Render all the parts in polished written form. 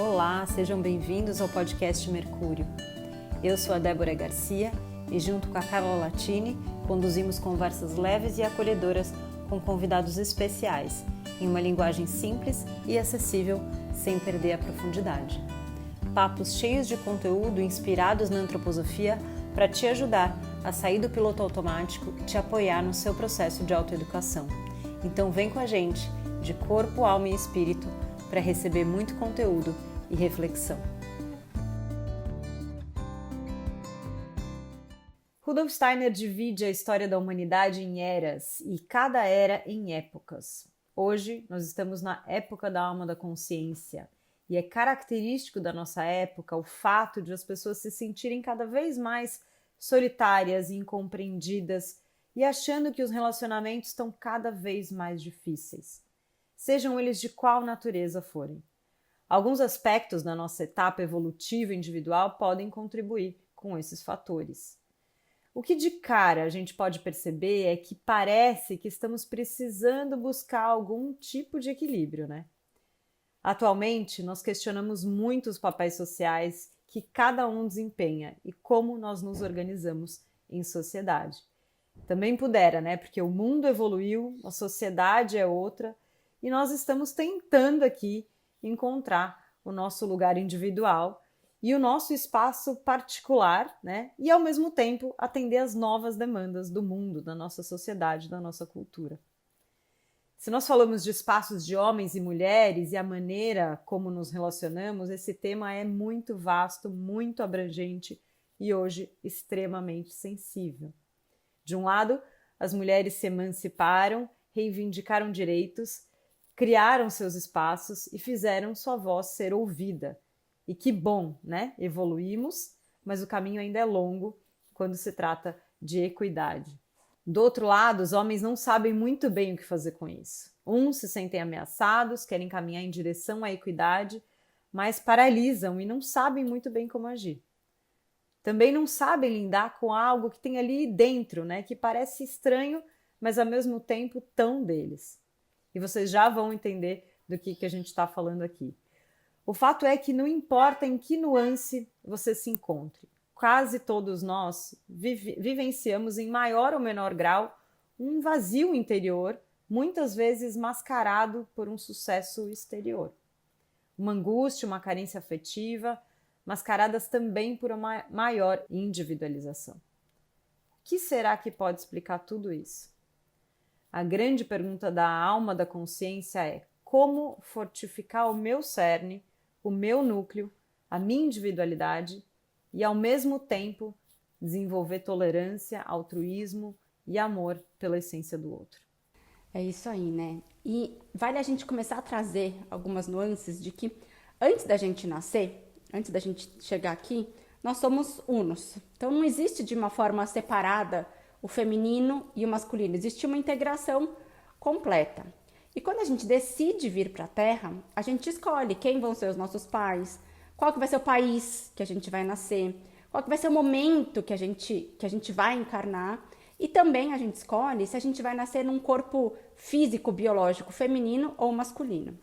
Olá, sejam bem-vindos ao podcast Mercúrio. Eu sou a Débora Garcia e junto com a Carla Latini conduzimos conversas leves e acolhedoras com convidados especiais, em uma linguagem simples e acessível, sem perder a profundidade. Papos cheios de conteúdo inspirados na antroposofia para te ajudar a sair do piloto automático e te apoiar no seu processo de autoeducação. Então vem com a gente, de corpo, alma e espírito, para receber muito conteúdo e reflexão. Rudolf Steiner divide a história da humanidade em eras e cada era em épocas. Hoje nós estamos na época da alma da consciência e é característico da nossa época o fato de as pessoas se sentirem cada vez mais solitárias e incompreendidas e achando que os relacionamentos estão cada vez mais difíceis, sejam eles de qual natureza forem. Alguns aspectos da nossa etapa evolutiva individual podem contribuir com esses fatores. O que de cara a gente pode perceber é que parece que estamos precisando buscar algum tipo de equilíbrio, né? Atualmente, nós questionamos muito os papéis sociais que cada um desempenha e como nós nos organizamos em sociedade. Também pudera, né? Porque o mundo evoluiu, a sociedade é outra e nós estamos tentando aqui encontrar o nosso lugar individual e o nosso espaço particular, né? E ao mesmo tempo atender às novas demandas do mundo, da nossa sociedade, da nossa cultura. Se nós falamos de espaços de homens e mulheres e a maneira como nos relacionamos, esse tema é muito vasto, muito abrangente e hoje extremamente sensível. De um lado, as mulheres se emanciparam, reivindicaram direitos, criaram seus espaços e fizeram sua voz ser ouvida. E que bom, né? Evoluímos, mas o caminho ainda é longo quando se trata de equidade. Do outro lado, os homens não sabem muito bem o que fazer com isso. Uns se sentem ameaçados, querem caminhar em direção à equidade, mas paralisam e não sabem muito bem como agir. Também não sabem lidar com algo que tem ali dentro, né? Que parece estranho, mas ao mesmo tempo tão deles. E vocês já vão entender do que a gente está falando aqui. O fato é que não importa em que nuance você se encontre, quase todos nós vivenciamos em maior ou menor grau um vazio interior, muitas vezes mascarado por um sucesso exterior. Uma angústia, uma carência afetiva, mascaradas também por uma maior individualização. O que será que pode explicar tudo isso? A grande pergunta da alma da consciência é: como fortificar o meu cerne, o meu núcleo, a minha individualidade e, ao mesmo tempo, desenvolver tolerância, altruísmo e amor pela essência do outro? É isso aí, né? E vale a gente começar a trazer algumas nuances de que antes da gente nascer, antes da gente chegar aqui, nós somos unos. Então não existe de uma forma separada o feminino e o masculino, existe uma integração completa. E quando a gente decide vir para a Terra, a gente escolhe quem vão ser os nossos pais, qual que vai ser o país que a gente vai nascer, qual que vai ser o momento que a gente vai encarnar, e também a gente escolhe se a gente vai nascer num corpo físico, biológico, feminino ou masculino.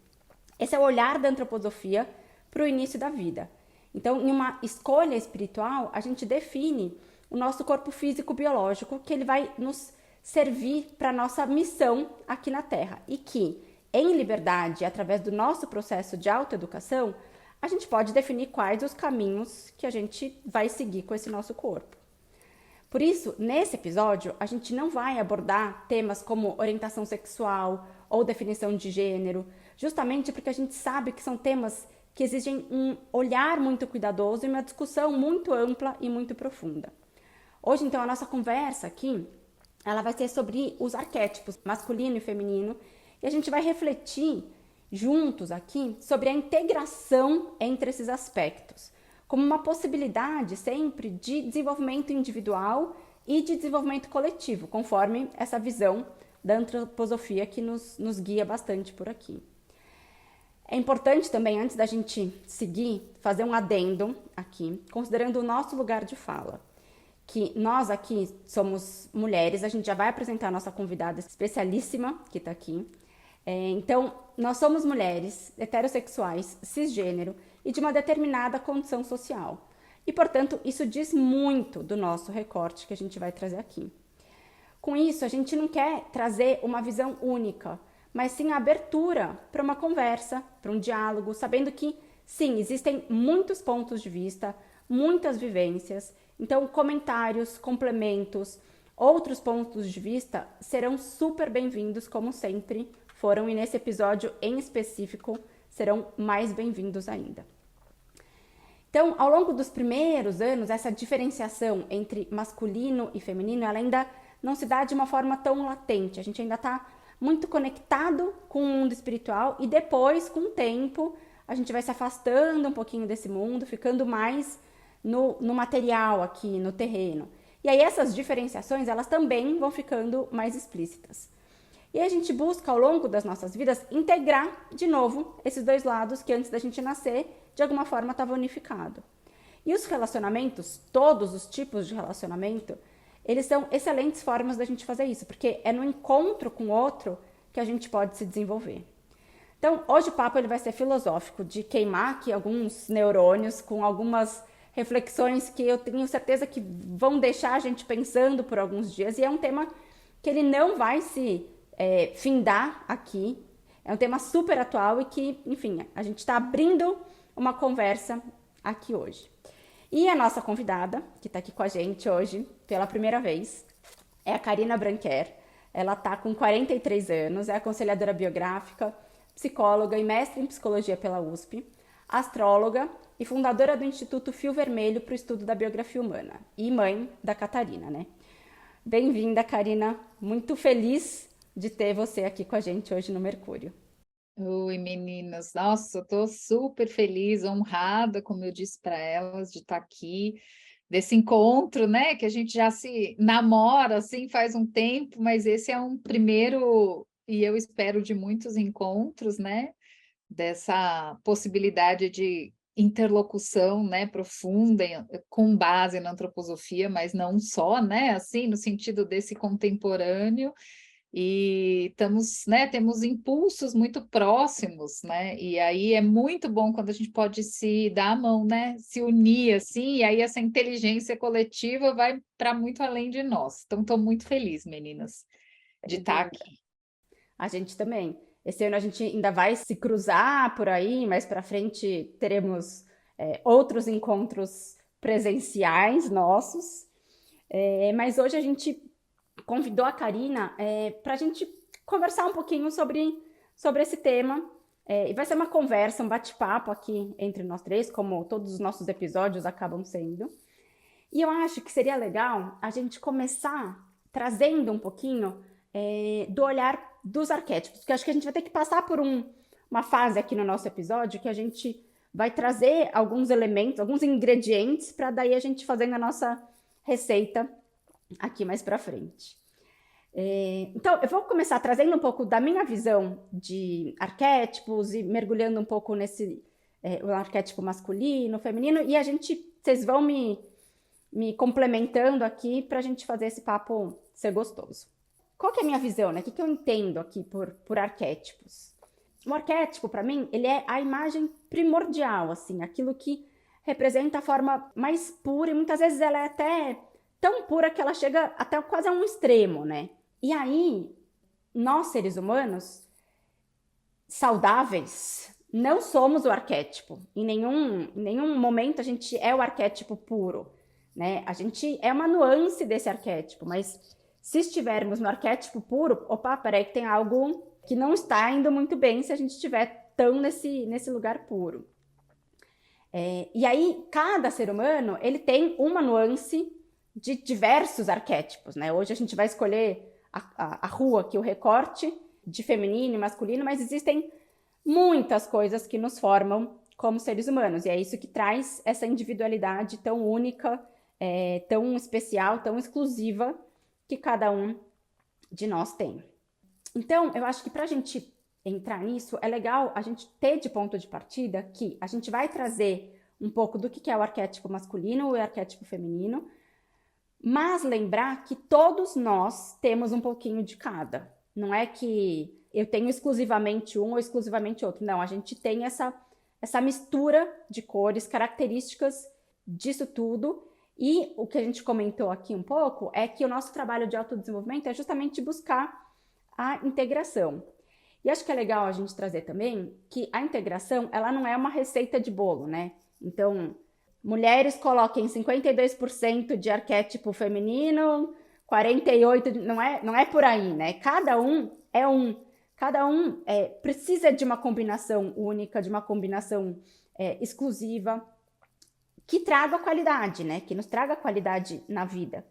Esse é o olhar da antroposofia para o início da vida. Então, em uma escolha espiritual, a gente define o nosso corpo físico biológico, que ele vai nos servir para a nossa missão aqui na Terra. E que, em liberdade, através do nosso processo de autoeducação, a gente pode definir quais os caminhos que a gente vai seguir com esse nosso corpo. Por isso, nesse episódio, a gente não vai abordar temas como orientação sexual ou definição de gênero, justamente porque a gente sabe que são temas que exigem um olhar muito cuidadoso e uma discussão muito ampla e muito profunda. Hoje, então, a nossa conversa aqui, ela vai ser sobre os arquétipos masculino e feminino, e a gente vai refletir juntos aqui sobre a integração entre esses aspectos, como uma possibilidade sempre de desenvolvimento individual e de desenvolvimento coletivo, conforme essa visão da antroposofia que nos guia bastante por aqui. É importante também, antes da gente seguir, fazer um adendo aqui, considerando o nosso lugar de fala. Que nós aqui somos mulheres, a gente já vai apresentar a nossa convidada especialíssima que está aqui. Então, nós somos mulheres heterossexuais, cisgênero, e e de uma determinada condição social. E, portanto, isso diz muito do nosso recorte que a gente vai trazer aqui. Com isso, a gente não quer trazer uma visão única, mas sim a abertura para uma conversa, para um diálogo, sabendo que, sim, existem muitos pontos de vista, muitas vivências, então comentários, complementos, outros pontos de vista serão super bem-vindos, como sempre foram, e nesse episódio em específico serão mais bem-vindos ainda. Então, ao longo dos primeiros anos, essa diferenciação entre masculino e feminino, ela ainda não se dá de uma forma tão latente. A gente ainda está muito conectado com o mundo espiritual e depois, com o tempo, a gente vai se afastando um pouquinho desse mundo, ficando mais no material aqui, no terreno. E aí essas diferenciações, elas também vão ficando mais explícitas. E a gente busca, ao longo das nossas vidas, integrar de novo esses dois lados que antes da gente nascer, de alguma forma estava unificado. E os relacionamentos, todos os tipos de relacionamento, eles são excelentes formas da gente fazer isso, porque é no encontro com o outro que a gente pode se desenvolver. Então, hoje o papo ele vai ser filosófico, de queimar aqui alguns neurônios com algumas reflexões que eu tenho certeza que vão deixar a gente pensando por alguns dias, e é um tema que ele não vai se findar aqui, é um tema super atual e que, enfim, a gente está abrindo uma conversa aqui hoje. E a nossa convidada, que está aqui com a gente hoje, pela primeira vez, é a Karina Branquer. Ela está com 43 anos, é aconselhadora biográfica, psicóloga e mestre em psicologia pela USP, astróloga e fundadora do Instituto Fio Vermelho para o Estudo da Biografia Humana e mãe da Catarina, né? Bem-vinda, Karina. Muito feliz de ter você aqui com a gente hoje no Mercúrio. Oi, meninas. Nossa, eu tô super feliz, honrada, como eu disse para elas, de estar aqui, desse encontro, né? Que a gente já se namora, assim, faz um tempo, mas esse é um primeiro, e eu espero de muitos encontros, né? Dessa possibilidade de interlocução, né? Profunda, com base na antroposofia, mas não só, né? Assim, no sentido desse contemporâneo. E estamos, né, temos impulsos muito próximos, né? E aí é muito bom quando a gente pode se dar a mão, né? Se unir assim, e aí essa inteligência coletiva vai para muito além de nós. Então, estou muito feliz, meninas, de estar aqui. A gente também. Esse ano a gente ainda vai se cruzar por aí, mais para frente teremos outros encontros presenciais nossos. Mas hoje a gente convidou a Karina para a gente conversar um pouquinho sobre esse tema. E vai ser uma conversa, um bate-papo aqui entre nós três, como todos os nossos episódios acabam sendo. E eu acho que seria legal a gente começar trazendo um pouquinho do olhar dos arquétipos, porque acho que a gente vai ter que passar por uma fase aqui no nosso episódio que a gente vai trazer alguns elementos, alguns ingredientes, para daí a gente fazendo a nossa receita aqui mais para frente. Então, eu vou começar trazendo um pouco da minha visão de arquétipos e mergulhando um pouco nesse o arquétipo masculino, feminino, e vocês vão me complementando aqui para a gente fazer esse papo ser gostoso. Qual que é a minha visão, né? O que eu entendo aqui por arquétipos? O arquétipo, para mim, ele é a imagem primordial, assim, aquilo que representa a forma mais pura, e muitas vezes ela é até tão pura que ela chega até quase a um extremo, né? E aí, nós, seres humanos, saudáveis, não somos o arquétipo. Em nenhum momento a gente é o arquétipo puro, né? A gente é uma nuance desse arquétipo, mas se estivermos no arquétipo puro, opa, peraí que tem algo que não está indo muito bem se a gente estiver tão nesse lugar puro. E aí, cada ser humano, ele tem uma nuance de diversos arquétipos, né? Hoje a gente vai escolher a rua aqui, o recorte de feminino e masculino, mas existem muitas coisas que nos formam como seres humanos, e é isso que traz essa individualidade tão única, tão especial, tão exclusiva que cada um de nós tem. Então, eu acho que para a gente entrar nisso, é legal a gente ter de ponto de partida que a gente vai trazer um pouco do que é o arquétipo masculino e o arquétipo feminino, mas lembrar que todos nós temos um pouquinho de cada. Não é que eu tenho exclusivamente um ou exclusivamente outro. Não, a gente tem essa mistura de cores, características disso tudo. E o que a gente comentou aqui um pouco é que o nosso trabalho de autodesenvolvimento é justamente buscar a integração. E acho que é legal a gente trazer também que a integração, ela não é uma receita de bolo, né? Então, mulheres coloquem 52% de arquétipo feminino, 48%, não é por aí, né? Cada um é um. Cada um precisa de uma combinação única, de uma combinação exclusiva, que traga qualidade, né? Que nos traga qualidade na vida.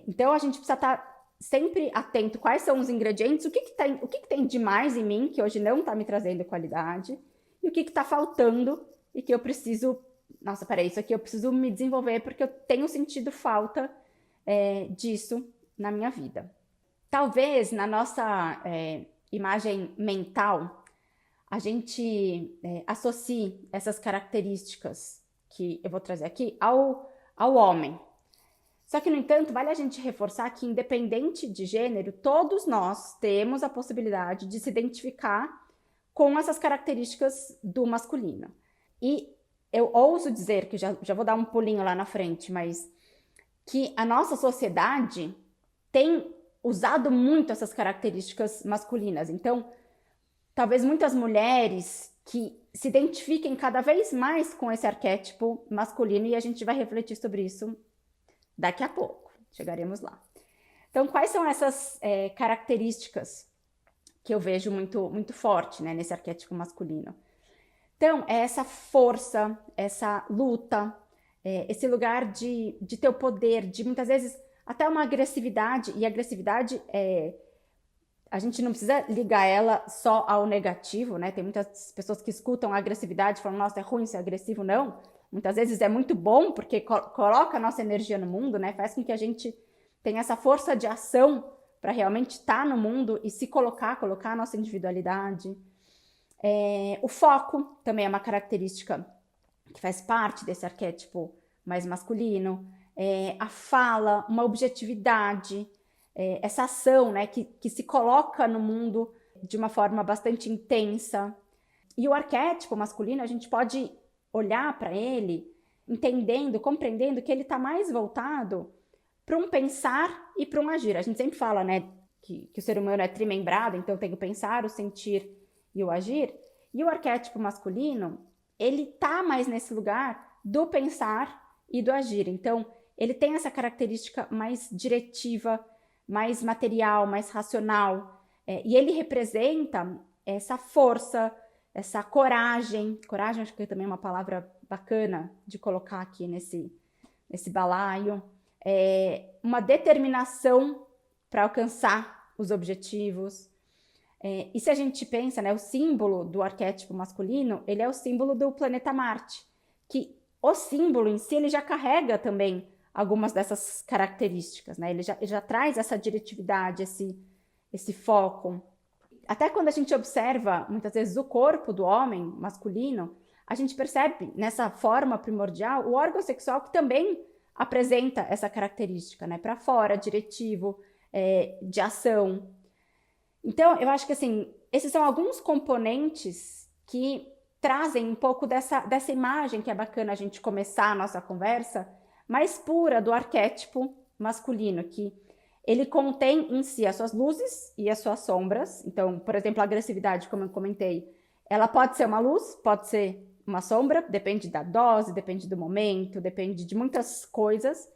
Então, a gente precisa estar sempre atento quais são os ingredientes, o que tem de mais em mim, que hoje não está me trazendo qualidade, e o que está faltando e que eu preciso... Nossa, peraí, isso aqui eu preciso me desenvolver porque eu tenho sentido falta disso na minha vida. Talvez na nossa imagem mental, a gente associe essas características que eu vou trazer aqui ao homem. Só que, no entanto, vale a gente reforçar que, independente de gênero, todos nós temos a possibilidade de se identificar com essas características do masculino. E eu ouso dizer, que já vou dar um pulinho lá na frente, mas que a nossa sociedade tem usado muito essas características masculinas. Então, talvez muitas mulheres que se identifiquem cada vez mais com esse arquétipo masculino, e a gente vai refletir sobre isso daqui a pouco, chegaremos lá. Então, quais são essas características que eu vejo muito, muito forte, né, nesse arquétipo masculino? Então, é essa força, essa luta, esse lugar de ter o poder, de muitas vezes até uma agressividade, e agressividade a gente não precisa ligar ela só ao negativo, né? Tem muitas pessoas que escutam a agressividade e falam, nossa, é ruim ser agressivo. Não. Muitas vezes é muito bom, porque coloca a nossa energia no mundo, né? Faz com que a gente tenha essa força de ação para realmente estar no mundo e se colocar a nossa individualidade. O foco também é uma característica que faz parte desse arquétipo mais masculino. A fala, uma objetividade, essa ação, né, que se coloca no mundo de uma forma bastante intensa. E o arquétipo masculino, a gente pode olhar para ele entendendo, compreendendo que ele está mais voltado para um pensar e para um agir. A gente sempre fala, né, que o ser humano é trimembrado, então tem o pensar, o sentir e o agir. E o arquétipo masculino, ele está mais nesse lugar do pensar e do agir. Então, ele tem essa característica mais diretiva, mais material, mais racional, e ele representa essa força, essa coragem. Coragem acho que também é uma palavra bacana de colocar aqui nesse balaio. Uma determinação para alcançar os objetivos. E se a gente pensa, né, o símbolo do arquétipo masculino, ele é o símbolo do planeta Marte, que o símbolo em si, ele já carrega também algumas dessas características, né? Ele já traz essa diretividade, esse foco. Até quando a gente observa, muitas vezes, o corpo do homem masculino, a gente percebe, nessa forma primordial, o órgão sexual que também apresenta essa característica, né? Para fora, diretivo, de ação. Então, eu acho que, assim, esses são alguns componentes que trazem um pouco dessa imagem que é bacana a gente começar a nossa conversa, mais pura do arquétipo masculino, que ele contém em si as suas luzes e as suas sombras. Então, por exemplo, a agressividade, como eu comentei, ela pode ser uma luz, pode ser uma sombra, depende da dose, depende do momento, depende de muitas coisas.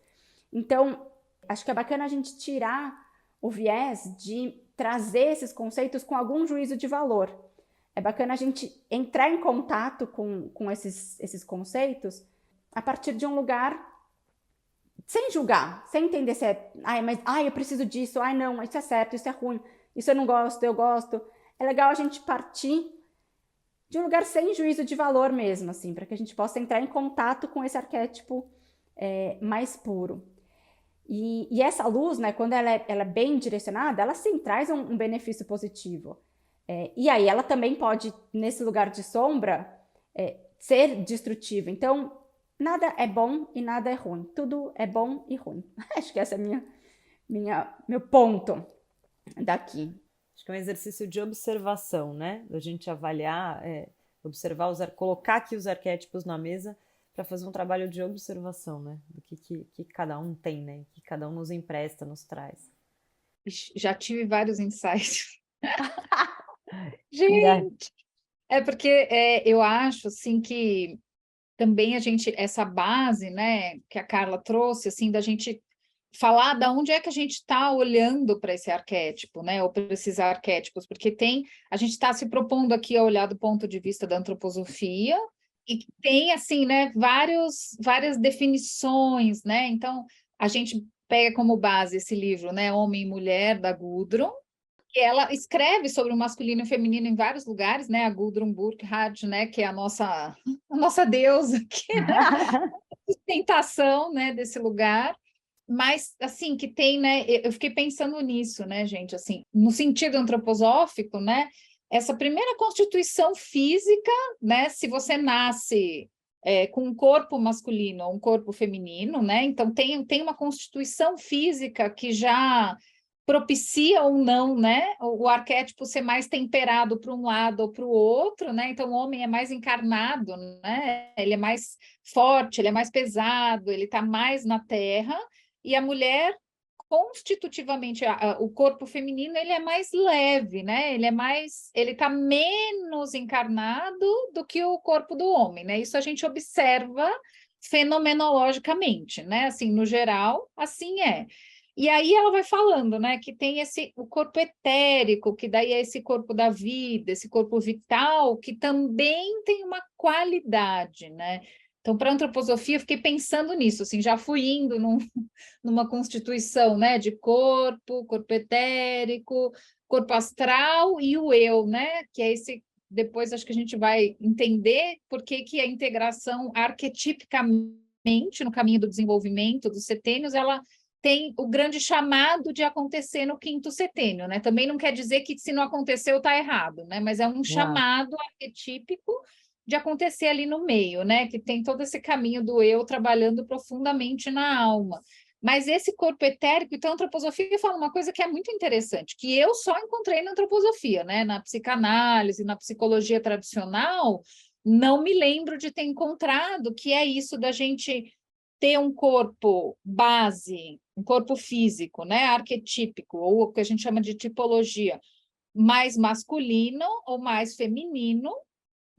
Então, acho que é bacana a gente tirar o viés de trazer esses conceitos com algum juízo de valor. É bacana a gente entrar em contato com esses conceitos a partir de um lugar sem julgar, sem entender se eu preciso disso, não, isso é certo, isso é ruim, isso eu não gosto, eu gosto. É legal a gente partir de um lugar sem juízo de valor mesmo, assim, para que a gente possa entrar em contato com esse arquétipo mais puro. E essa luz, né, quando ela é bem direcionada, ela sim traz um benefício positivo. E aí ela também pode, nesse lugar de sombra, ser destrutiva. Então, nada é bom e nada é ruim. Tudo é bom e ruim. Acho que esse é meu ponto daqui. Acho que é um exercício de observação, né? Da gente avaliar observar, colocar aqui os arquétipos na mesa para fazer um trabalho de observação, né? Do que cada um tem, né? Que cada um nos empresta, nos traz. Já tive vários insights. E aí? Gente, é porque eu acho assim que também essa base, né, que a Carla trouxe, assim, da gente falar da onde é que a gente está olhando para esse arquétipo, né, ou para esses arquétipos, porque a gente está se propondo aqui a olhar do ponto de vista da antroposofia, e que tem, assim, né, várias definições, né, então a gente pega como base esse livro, né, Homem e Mulher, da Gudrun, que ela escreve sobre o masculino e o feminino em vários lugares, né, a Gudrun Burkhardt, né, que é a nossa deusa aqui, né, sustentação, né, desse lugar, mas, assim, que tem, né, eu fiquei pensando nisso, né, gente, assim, no sentido antroposófico, né, essa primeira constituição física, né, se você nasce com um corpo masculino ou um corpo feminino, né, então tem uma constituição física que já propicia ou não, né, o arquétipo ser mais temperado para um lado ou para o outro, né, então o homem é mais encarnado, né, ele é mais forte, ele é mais pesado, ele está mais na terra, e a mulher, constitutivamente, o corpo feminino, ele é mais leve, né, ele está menos encarnado do que o corpo do homem, né, isso a gente observa fenomenologicamente, né, assim, no geral, assim é. E aí ela vai falando, né, que tem o corpo etérico, que daí é esse corpo da vida, esse corpo vital, que também tem uma qualidade, né? Então, para a antroposofia, eu fiquei pensando nisso, assim, já fui indo numa constituição, né, de corpo etérico, corpo astral e o eu, né, que é esse. Depois acho que a gente vai entender por que a integração arquetipicamente no caminho do desenvolvimento dos setênios, ela tem o grande chamado de acontecer no quinto setênio, né? Também não quer dizer que se não aconteceu está errado, né? Mas é um chamado arquetípico de acontecer ali no meio, né? Que tem todo esse caminho do eu trabalhando profundamente na alma. Mas esse corpo etérico, então a antroposofia fala uma coisa que é muito interessante, que eu só encontrei na antroposofia, né? Na psicanálise, na psicologia tradicional, não me lembro de ter encontrado, que é isso da gente ter um corpo base, um corpo físico, né, arquetípico, ou o que a gente chama de tipologia, mais masculino ou mais feminino,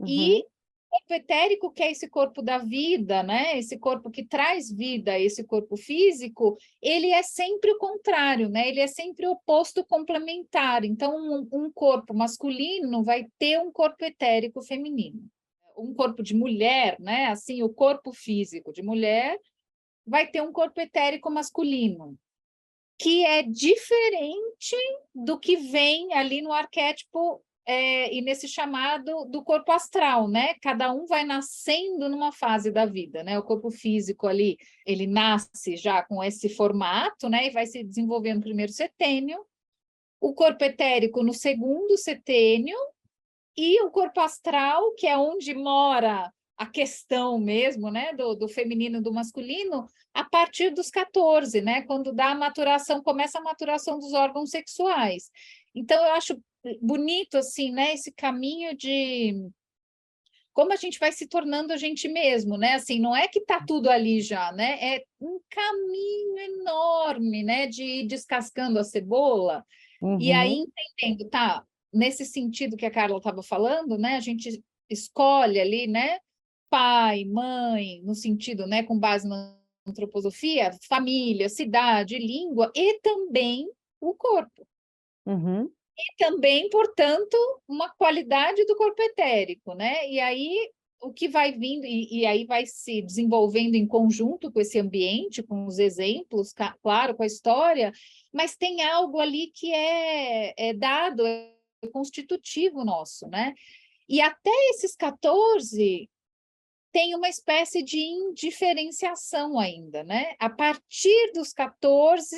e corpo etérico, que é esse corpo da vida, né, esse corpo que traz vida a esse corpo físico, ele é sempre o contrário, né, ele é sempre o oposto complementar. Então, um corpo masculino vai ter um corpo etérico feminino. Um corpo de mulher, né, assim, o corpo físico de mulher vai ter um corpo etérico masculino, que é diferente do que vem ali no arquétipo e nesse chamado do corpo astral, né? Cada um vai nascendo numa fase da vida, né? O corpo físico ali, ele nasce já com esse formato, né? E vai se desenvolvendo no primeiro setênio. O corpo etérico no segundo setênio, e o corpo astral, que é onde mora a questão mesmo, né, do feminino e do masculino, a partir dos 14, né, quando dá a maturação, começa a maturação dos órgãos sexuais. Então, eu acho bonito, assim, né, esse caminho de como a gente vai se tornando a gente mesmo, né, assim, não é que está tudo ali já, né, é um caminho enorme, né, de ir descascando a cebola, e aí entendendo, tá, nesse sentido que a Carla estava falando, né, a gente escolhe ali, né, pai, mãe, no sentido, né, com base na antroposofia, família, cidade, língua, e também o corpo. E também, portanto, uma qualidade do corpo etérico, né? E aí o que vai vindo, e aí vai se desenvolvendo em conjunto com esse ambiente, com os exemplos, claro, com a história, mas tem algo ali que é dado, é constitutivo nosso, né? E até esses 14 tem uma espécie de indiferenciação ainda, né? A partir dos 14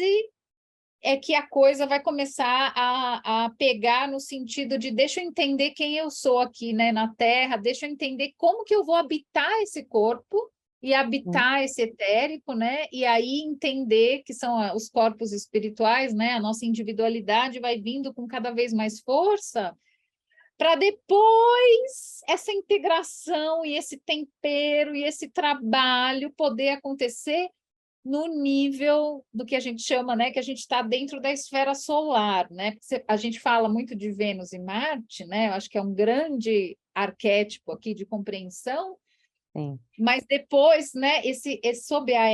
é que a coisa vai começar a pegar no sentido de deixa eu entender quem eu sou aqui, né, na Terra, deixa eu entender como que eu vou habitar esse corpo e habitar esse etérico, né, e aí entender que são os corpos espirituais, né, a nossa individualidade vai vindo com cada vez mais força, para depois essa integração e esse tempero e esse trabalho poder acontecer no nível do que a gente chama, né, que a gente está dentro da esfera solar, né? A gente fala muito de Vênus e Marte, né? Eu acho que é um grande arquétipo aqui de compreensão, Sim. mas depois, né, sob a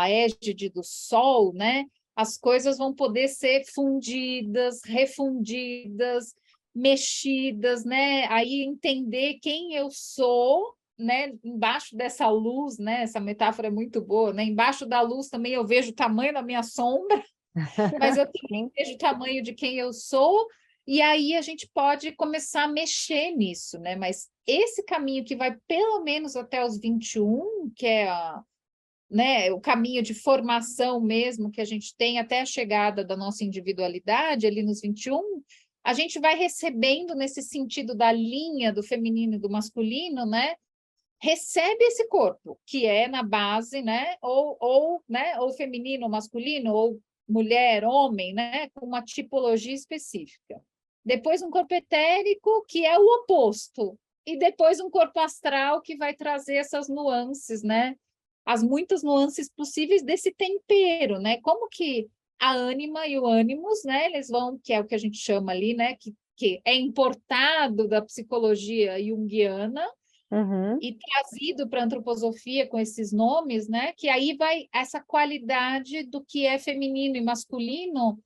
égide do Sol, né, as coisas vão poder ser fundidas, refundidas, mexidas, né? Aí entender quem eu sou, né, embaixo dessa luz, né? Essa metáfora é muito boa, né? Embaixo da luz também eu vejo o tamanho da minha sombra, mas eu também vejo o tamanho de quem eu sou, e aí a gente pode começar a mexer nisso, né? Mas esse caminho que vai pelo menos até os 21, que é né, o caminho de formação mesmo que a gente tem até a chegada da nossa individualidade, ali nos 21, a gente vai recebendo nesse sentido da linha do feminino e do masculino, né? Recebe esse corpo, que é na base, né? Ou feminino ou masculino, ou mulher, homem, né? Com uma tipologia específica. Depois um corpo etérico, que é o oposto. E depois um corpo astral, que vai trazer essas nuances, né? As muitas nuances possíveis desse tempero, né? Como que a ânima e o ânimos, né? Eles vão, que é o que a gente chama ali, né? Que é importado da psicologia junguiana, Uhum. e trazido para a antroposofia com esses nomes, né? Que aí vai essa qualidade do que é feminino e masculino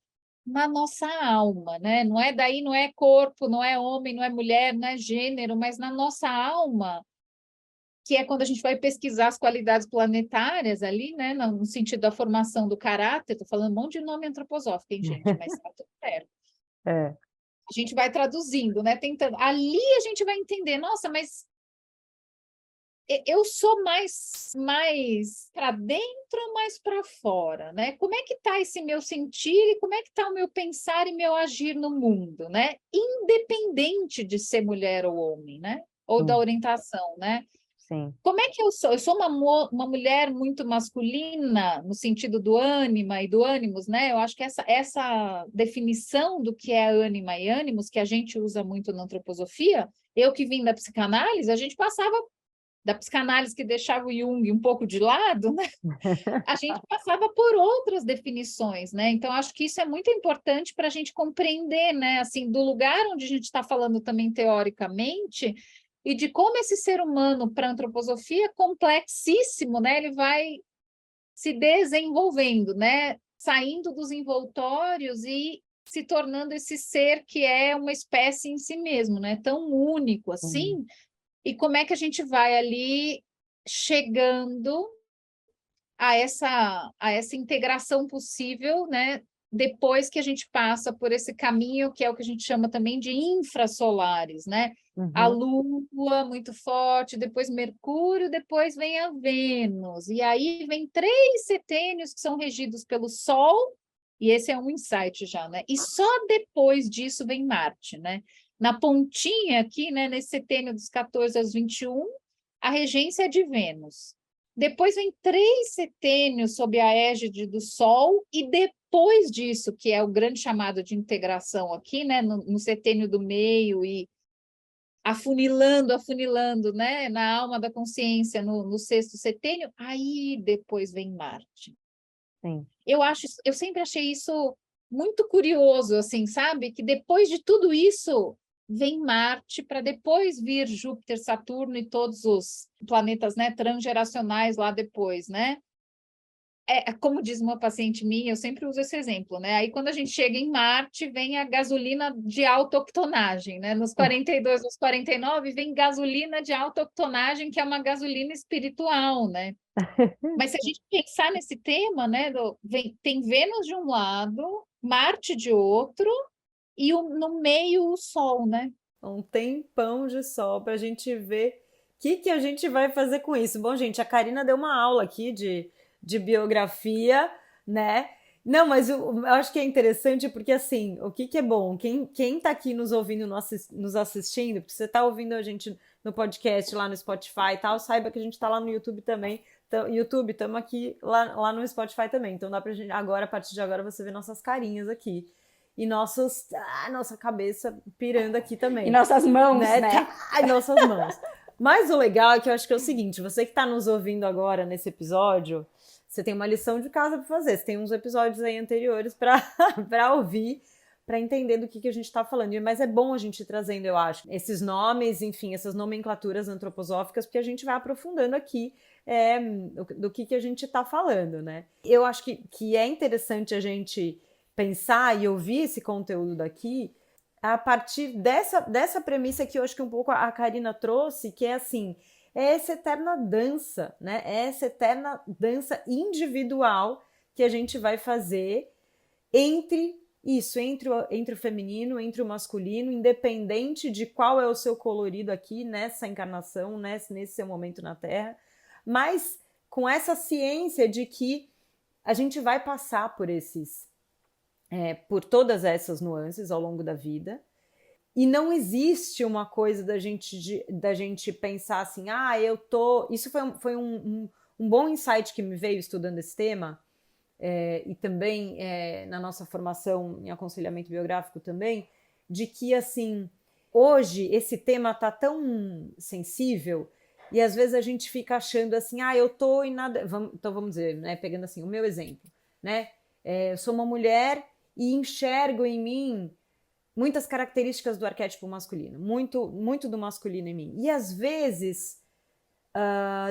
na nossa alma, né? Não é daí, não é corpo, não é homem, não é mulher, não é gênero, mas na nossa alma, que é quando a gente vai pesquisar as qualidades planetárias ali, né? No sentido da formação do caráter. Estou falando um monte de nome antroposófico, hein, gente? Mas está tudo certo. É. A gente vai traduzindo, né? Tentando. Ali a gente vai entender, nossa, mas eu sou mais para dentro ou mais para fora, né? Como é que está esse meu sentir e como é que está o meu pensar e meu agir no mundo, né? Independente de ser mulher ou homem, né? Ou da Sim. orientação, né? Sim. Como é que eu sou? Eu sou uma mulher muito masculina, no sentido do ânima e do ânimos, né? Eu acho que essa definição do que é ânima e ânimos, que a gente usa muito na antroposofia, eu que vim da psicanálise, a gente passava da psicanálise que deixava o Jung um pouco de lado, né? A gente passava por outras definições, né? Então, acho que isso é muito importante para a gente compreender, né? Assim, do lugar onde a gente está falando também teoricamente, e de como esse ser humano, para a antroposofia, é complexíssimo, né? Ele vai se desenvolvendo, né? Saindo dos envoltórios e se tornando esse ser que é uma espécie em si mesmo, né? Tão único Sim. assim, e como é que a gente vai ali chegando a essa integração possível, né? Depois que a gente passa por esse caminho que é o que a gente chama também de infrasolares, né? A Uhum. Lua muito forte, depois Mercúrio, depois vem a Vênus. E aí vem 3 setênios que são regidos pelo Sol, e esse é um insight já, né? E só depois disso vem Marte, né? Na pontinha aqui, né, nesse setênio dos 14 aos 21, a regência é de Vênus. Depois vem 3 setênios sob a égide do Sol, e depois disso, que é o grande chamado de integração aqui, né, no setênio do meio e afunilando, né, na alma da consciência, no 6º setênio, aí depois vem Marte. Sim. Eu sempre achei isso muito curioso, assim, sabe? Que depois de tudo isso vem Marte, para depois vir Júpiter, Saturno e todos os planetas, né, transgeracionais lá depois, né? Como diz uma paciente minha, eu sempre uso esse exemplo, né? Aí quando a gente chega em Marte, vem a gasolina de alta octonagem, né? Nos 42, nos 49, vem gasolina de alta octonagem, que é uma gasolina espiritual, né? Mas se a gente pensar nesse tema, né, tem Vênus de um lado, Marte de outro, e no meio o Sol, né? Um tempão de sol para a gente ver o que a gente vai fazer com isso. Bom, gente, a Karina deu uma aula aqui de biografia, né? Não, mas eu acho que é interessante porque, assim, o que é bom? Quem tá aqui nos ouvindo, nos assistindo, porque você tá ouvindo a gente no podcast, lá no Spotify e tal, saiba que a gente tá lá no YouTube também. YouTube, estamos aqui lá no Spotify também. Então dá pra gente, agora, a partir de agora, você vê nossas carinhas aqui. e nossa cabeça pirando aqui também. E nossas mãos, né? Em nossas mãos. Mas o legal é que eu acho que é o seguinte, você que está nos ouvindo agora nesse episódio, você tem uma lição de casa para fazer, você tem uns episódios aí anteriores para ouvir, para entender do que a gente está falando. Mas é bom a gente ir trazendo, eu acho, esses nomes, enfim, essas nomenclaturas antroposóficas, porque a gente vai aprofundando aqui do que a gente está falando, né? Eu acho que é interessante a gente pensar e ouvir esse conteúdo daqui a partir dessa premissa que eu acho que um pouco a Karina trouxe, que é assim, é essa eterna dança, né? É essa eterna dança individual que a gente vai fazer entre o feminino, entre o masculino, independente de qual é o seu colorido aqui nessa encarnação, nesse seu momento na Terra, mas com essa ciência de que a gente vai passar por todas essas nuances ao longo da vida, e não existe uma coisa da gente pensar assim, eu tô... Isso foi um bom insight que me veio estudando esse tema, e também na nossa formação em aconselhamento biográfico também, de que, assim, hoje esse tema tá tão sensível e às vezes a gente fica achando assim, eu tô em nada... Então vamos dizer, né, pegando assim, o meu exemplo, né? Eu sou uma mulher e enxergo em mim muitas características do arquétipo masculino, muito, muito do masculino em mim. E às vezes,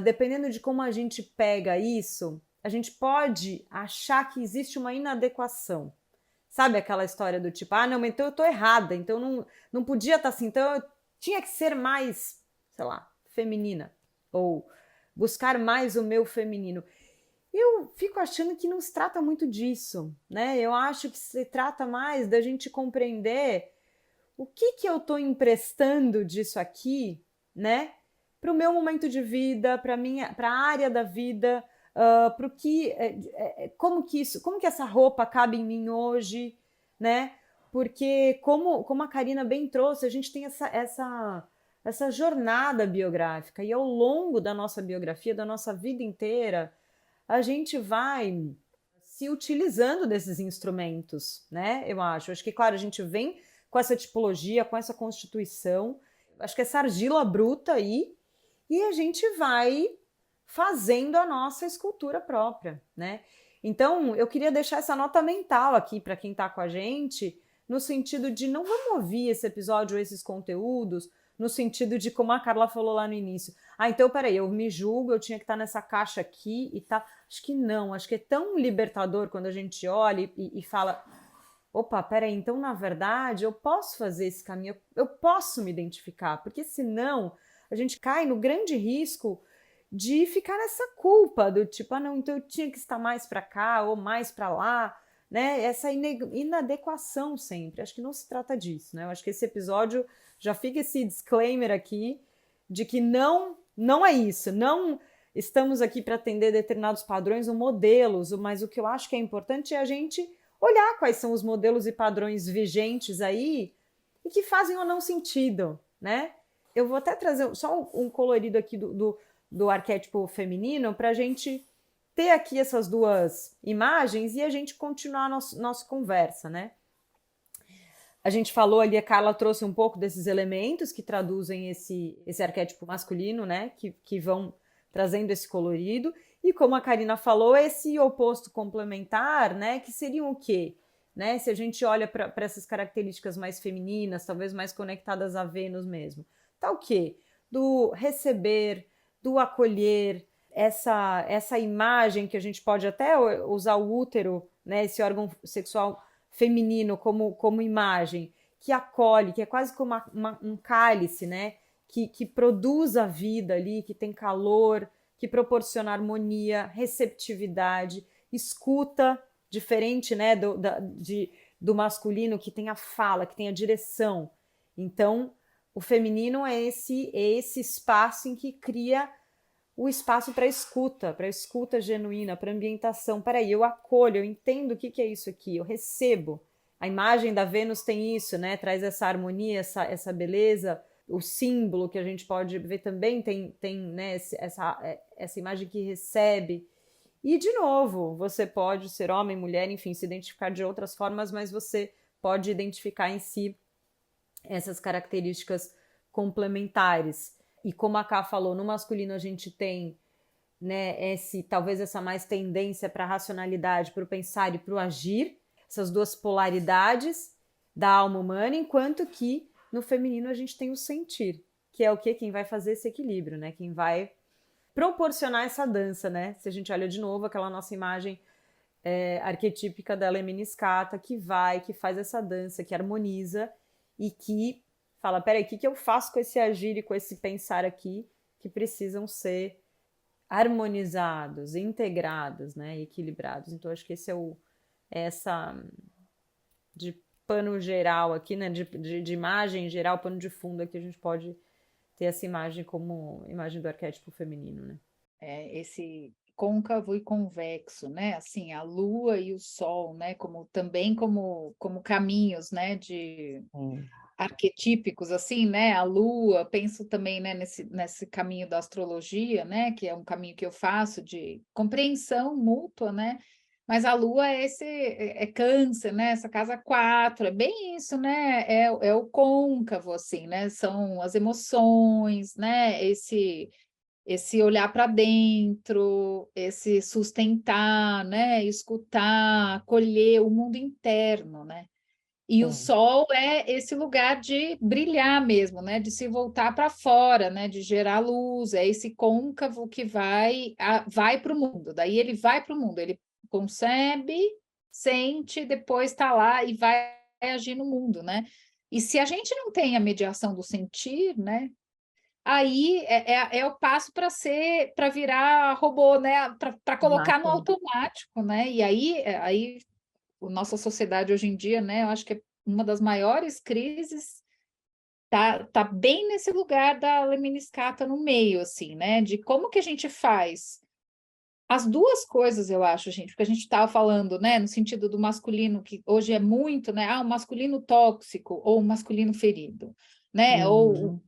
dependendo de como a gente pega isso, a gente pode achar que existe uma inadequação. Sabe aquela história do tipo, não, mas então eu tô errada, então não podia estar assim, então eu tinha que ser mais, sei lá, feminina, ou buscar mais o meu feminino. Eu fico achando que não se trata muito disso, né? Eu acho que se trata mais da gente compreender o que eu tô emprestando disso aqui, né? Para o meu momento de vida, para a área da vida, para o que, como que essa roupa cabe em mim hoje, né? Porque como a Karina bem trouxe, a gente tem essa jornada biográfica, e ao longo da nossa biografia, da nossa vida inteira, a gente vai se utilizando desses instrumentos, né? Eu acho que, claro, a gente vem com essa tipologia, com essa constituição, acho que essa argila bruta aí, e a gente vai fazendo a nossa escultura própria, né? Então, eu queria deixar essa nota mental aqui para quem está com a gente, no sentido de não vamos ouvir esse episódio, esses conteúdos, no sentido de como a Carla falou lá no início. Então, peraí, eu me julgo, eu tinha que estar nessa caixa aqui e tá. Acho que não, acho que é tão libertador quando a gente olha e fala, opa, peraí, então, na verdade, eu posso fazer esse caminho, eu posso me identificar, porque senão a gente cai no grande risco de ficar nessa culpa do tipo, não, então eu tinha que estar mais para cá ou mais para lá, né? Essa inadequação sempre. Acho que não se trata disso, né? Eu acho que esse episódio já fica esse disclaimer aqui de que não é isso, não estamos aqui para atender determinados padrões ou modelos, mas o que eu acho que é importante é a gente olhar quais são os modelos e padrões vigentes aí e que fazem ou não sentido, né? Eu vou até trazer só um colorido aqui do arquétipo feminino para a gente ter aqui essas duas imagens e a gente continuar nossa conversa, né? A gente falou ali, a Carla trouxe um pouco desses elementos que traduzem esse arquétipo masculino, né? Que vão trazendo esse colorido. E como a Karina falou, esse oposto complementar, né? Que seriam o quê? Né? Se a gente olha para essas características mais femininas, talvez mais conectadas a Vênus mesmo. Tá o quê? Do receber, do acolher, essa imagem que a gente pode até usar o útero, né? Esse órgão sexual feminino como imagem, que acolhe, que é quase como um cálice, né? Que produz a vida ali, que tem calor, que proporciona harmonia, receptividade, escuta, diferente, né, do masculino, que tem a fala, que tem a direção. Então, o feminino é esse espaço em que cria o espaço para escuta genuína, para ambientação. Peraí, eu acolho, eu entendo o que é isso aqui, eu recebo. A imagem da Vênus tem isso, né? Traz essa harmonia, essa beleza. O símbolo que a gente pode ver também tem né, essa imagem que recebe. E, de novo, você pode ser homem, mulher, enfim, se identificar de outras formas, mas você pode identificar em si essas características complementares. E como a Ká falou, no masculino a gente tem, né, talvez essa mais tendência para a racionalidade, para o pensar e para o agir, essas duas polaridades da alma humana, enquanto que no feminino a gente tem o sentir, que é o quê? Quem vai fazer esse equilíbrio, né? Quem vai proporcionar essa dança, né? Se a gente olha de novo aquela nossa imagem arquetípica da Lemniscata, que faz essa dança, que harmoniza e que fala, peraí, o que eu faço com esse agir e com esse pensar aqui que precisam ser harmonizados, integrados, né, equilibrados. Então, acho que esse essa de pano geral aqui, né, de imagem geral, pano de fundo aqui, a gente pode ter essa imagem como imagem do arquétipo feminino, né? Esse côncavo e convexo, né? Assim, a Lua e o Sol, né? Também como caminhos, né? De arquetípicos, assim, né? A Lua, penso também, né? Nesse caminho da astrologia, né? Que é um caminho que eu faço de compreensão mútua, né? Mas a Lua é Câncer, né? Essa casa 4, é bem isso, né? É o côncavo, assim, né? São as emoções, né? Esse olhar para dentro, esse sustentar, né? Escutar, acolher o mundo interno, né? E o sol é esse lugar de brilhar mesmo, né? De se voltar para fora, né? De gerar luz, é esse côncavo que vai para o mundo. Daí ele vai para o mundo, ele concebe, sente, depois está lá e vai agir no mundo, né? E se a gente não tem a mediação do sentir, né? Aí é o passo para virar robô, né? Para colocar no Máquina. automático, né? E aí a nossa sociedade hoje em dia, né? Eu acho que é uma das maiores crises tá bem nesse lugar da lemniscata no meio, assim, né? De como que a gente faz as duas coisas, eu acho, gente, porque a gente estava falando, né, no sentido do masculino, que hoje é muito, né, o masculino tóxico ou o masculino ferido, né, ou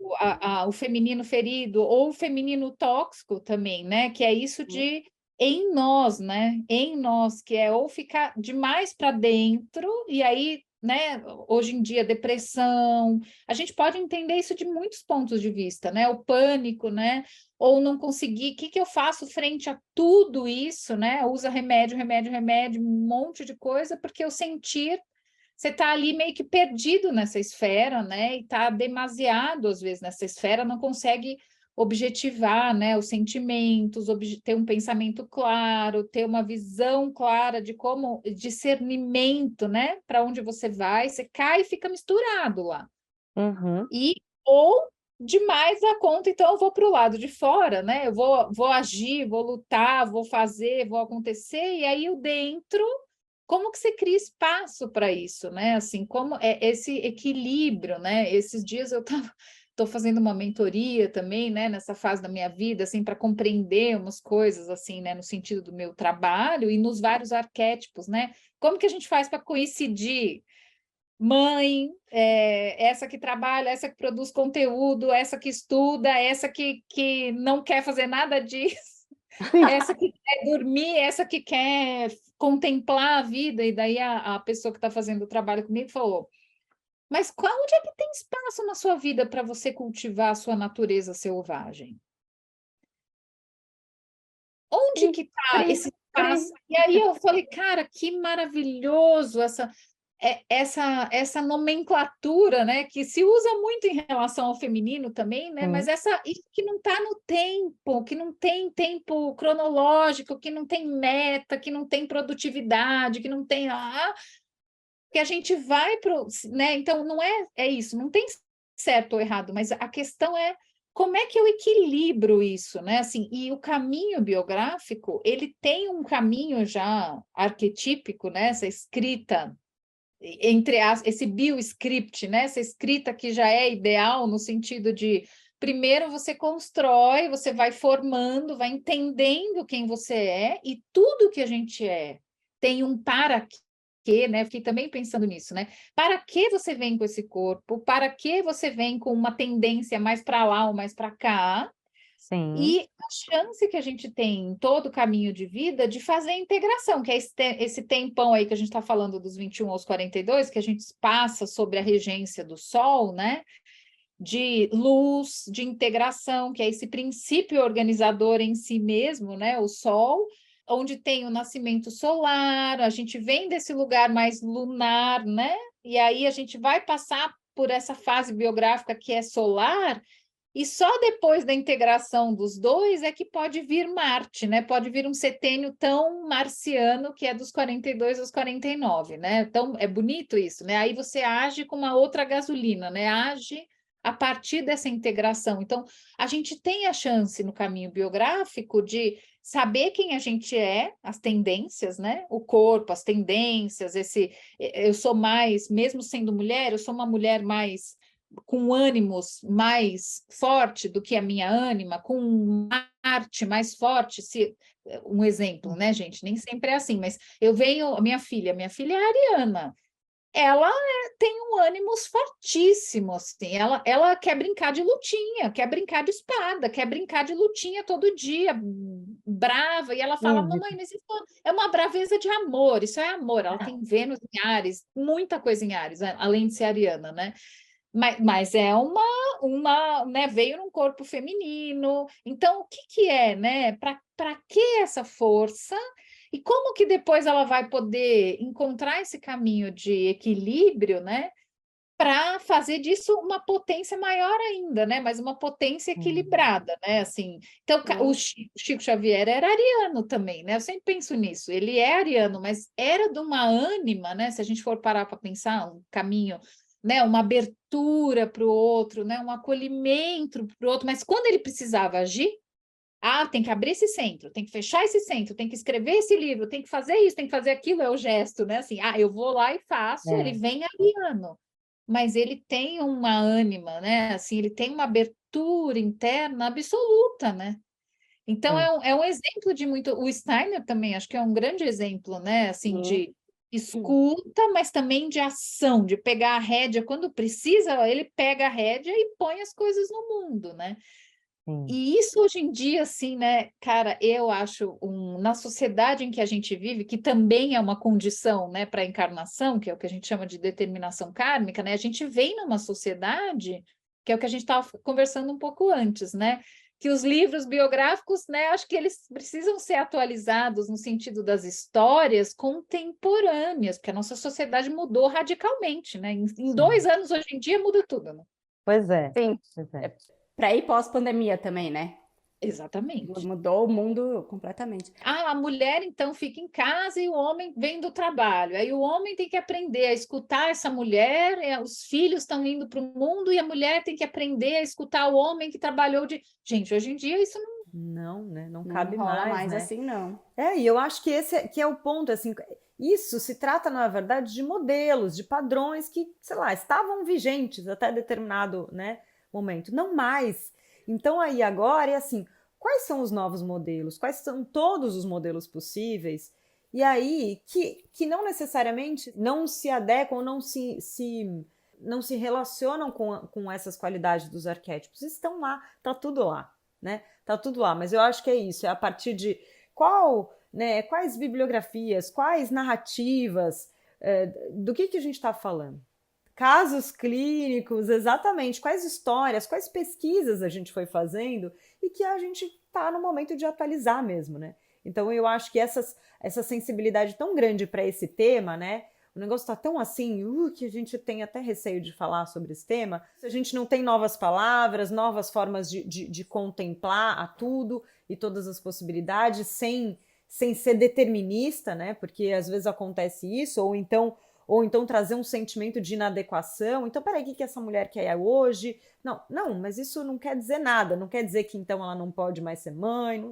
o feminino ferido, ou o feminino tóxico também, né, que é isso de em nós, né, em nós, que é ou ficar demais para dentro, e aí, né, hoje em dia, depressão, a gente pode entender isso de muitos pontos de vista, né, o pânico, né, ou não conseguir, o que eu faço frente a tudo isso, né? Usa remédio, um monte de coisa, porque eu sentir, você está ali meio que perdido nessa esfera, né? E está demasiado, às vezes, nessa esfera, não consegue objetivar, né? Os sentimentos, ter um pensamento claro, ter uma visão clara de como, discernimento, né? Para onde você vai, você cai e fica misturado lá. Ou demais a conta, então eu vou para o lado de fora, né? Eu vou agir, vou lutar, vou fazer, vou acontecer, e aí o dentro, como que você cria espaço para isso, né? Assim, como é esse equilíbrio, né? Esses dias eu estou fazendo uma mentoria também, né? Nessa fase da minha vida, assim, para compreender umas coisas, assim, né? No sentido do meu trabalho e nos vários arquétipos, né? Como que a gente faz para coincidir? Mãe, essa que trabalha, essa que produz conteúdo, essa que estuda, essa que não quer fazer nada disso, essa que quer dormir, essa que quer contemplar a vida, e daí a pessoa que está fazendo o trabalho comigo falou, mas onde é que tem espaço na sua vida para você cultivar a sua natureza selvagem? Onde que está esse espaço? E aí eu falei, cara, que maravilhoso essa nomenclatura, né, que se usa muito em relação ao feminino também, né, mas isso que não está no tempo, que não tem tempo cronológico, que não tem meta, que não tem produtividade, que não tem que a gente vai pro, né, então não é isso, não tem certo ou errado, mas a questão é como é que eu equilibro isso, né? Assim, e o caminho biográfico, ele tem um caminho já arquetípico, né? Essa escrita esse bioscript, né? Essa escrita que já é ideal no sentido de primeiro você constrói, você vai formando, vai entendendo quem você é, e tudo que a gente é tem um para quê, né? Fiquei também pensando nisso, né? Para que você vem com esse corpo? Para que você vem com uma tendência mais para lá ou mais para cá? Sim. E a chance que a gente tem em todo o caminho de vida de fazer a integração, que é esse tempão aí que a gente está falando dos 21 aos 42, que a gente passa sobre a regência do Sol, né? De luz, de integração, que é esse princípio organizador em si mesmo, né? O Sol, onde tem o nascimento solar, a gente vem desse lugar mais lunar, né? E aí a gente vai passar por essa fase biográfica que é solar, e só depois da integração dos dois é que pode vir Marte, né? Pode vir um setênio tão marciano que é dos 42 aos 49, né? Então é bonito isso, né? Aí você age com uma outra gasolina, né? Age a partir dessa integração. Então, a gente tem a chance no caminho biográfico de saber quem a gente é, as tendências, né? O corpo, as tendências, eu sou mais, mesmo sendo mulher, eu sou uma mulher mais com ânimos mais forte do que a minha ânima, com arte mais forte, um exemplo, né, gente? Nem sempre é assim, mas eu venho, a minha filha é ariana, ela tem um ânimos fortíssimo, assim, ela quer brincar de lutinha, quer brincar de espada, quer brincar de lutinha todo dia, brava, e ela fala, Entendi. mamãe, mas isso é uma braveza de amor, isso é amor, ela tem Vênus em Áries, muita coisa em Áries, além de ser ariana, né? Mas é né, veio num corpo feminino. Então, o que que é, né? Para que essa força? E como que depois ela vai poder encontrar esse caminho de equilíbrio, né? Para fazer disso uma potência maior ainda, né? Mas uma potência equilibrada, né? Assim, então, o Chico Xavier era ariano também, né? Eu sempre penso nisso. Ele é ariano, mas era de uma ânima, né? Se a gente for parar para pensar, um caminho, né? Uma abertura para o outro, né? Um acolhimento para o outro. Mas quando ele precisava agir, tem que abrir esse centro, tem que fechar esse centro, tem que escrever esse livro, tem que fazer isso, tem que fazer aquilo, é o gesto, né? Assim, eu vou lá e faço, ele É. vem ariano, mas ele tem uma ânima, né? Assim, ele tem uma abertura interna absoluta, né? Então É. é um exemplo de muito. O Steiner também, acho que é um grande exemplo, né? Assim, de escuta, mas também de ação, de pegar a rédea quando precisa, ele pega a rédea e põe as coisas no mundo, né? Sim. E isso hoje em dia, assim, né, cara, eu acho na sociedade em que a gente vive, que também é uma condição, né, para a encarnação, que é o que a gente chama de determinação kármica, né? A gente vem numa sociedade, que é o que a gente estava conversando um pouco antes, né? Que os livros biográficos, né, acho que eles precisam ser atualizados no sentido das histórias contemporâneas, porque a nossa sociedade mudou radicalmente, né? Em Sim. 2 anos, hoje em dia, muda tudo, né? Pois é. Sim, Pois é. para ir pós-pandemia também, né? Exatamente. Mudou o mundo completamente. A mulher então fica em casa e o homem vem do trabalho. Aí o homem tem que aprender a escutar essa mulher, os filhos estão indo para o mundo e a mulher tem que aprender a escutar o homem que trabalhou de. Gente, hoje em dia isso não. Não, né? Não Não cabe rola mais, mais né? assim, não. E eu acho que esse que é o ponto, assim, isso se trata, na verdade, de modelos, de padrões que, sei lá, estavam vigentes até determinado, né, momento, não mais. Então aí agora é assim, quais são os novos modelos? Quais são todos os modelos possíveis? E aí que não necessariamente não se adequam, não se relacionam com essas qualidades dos arquétipos. Estão lá, tá tudo lá, né? Tá tudo lá, mas eu acho que é isso, é a partir de quais bibliografias, quais narrativas, do que a gente está falando? Casos clínicos, exatamente, quais histórias, quais pesquisas a gente foi fazendo e que a gente está no momento de atualizar mesmo, né? Então eu acho que essa sensibilidade tão grande para esse tema, né? O negócio está tão assim, que a gente tem até receio de falar sobre esse tema. Se a gente não tem novas palavras, novas formas de contemplar a tudo e todas as possibilidades, sem ser determinista, né? Porque às vezes acontece isso, ou então trazer um sentimento de inadequação. Então, peraí, o que essa mulher quer hoje? Não, mas isso não quer dizer nada. Não quer dizer que então ela não pode mais ser mãe,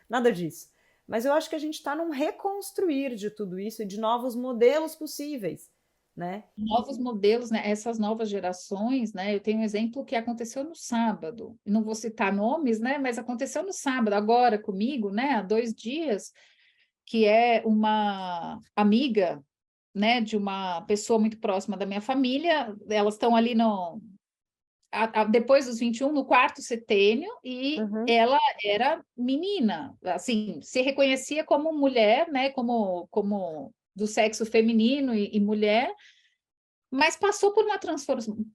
nada disso. Mas eu acho que a gente está num reconstruir de tudo isso e de novos modelos possíveis, né? Novos modelos, né? Essas novas gerações, né? Eu tenho um exemplo que aconteceu no sábado. Não vou citar nomes, né? Mas aconteceu no sábado, agora comigo, né? Há 2 dias, que é uma amiga, né? De uma pessoa muito próxima da minha família. Elas estão ali depois dos 21, no quarto setênio, e Uhum. ela era menina, assim, se reconhecia como mulher, né, como do sexo feminino e mulher, mas passou por uma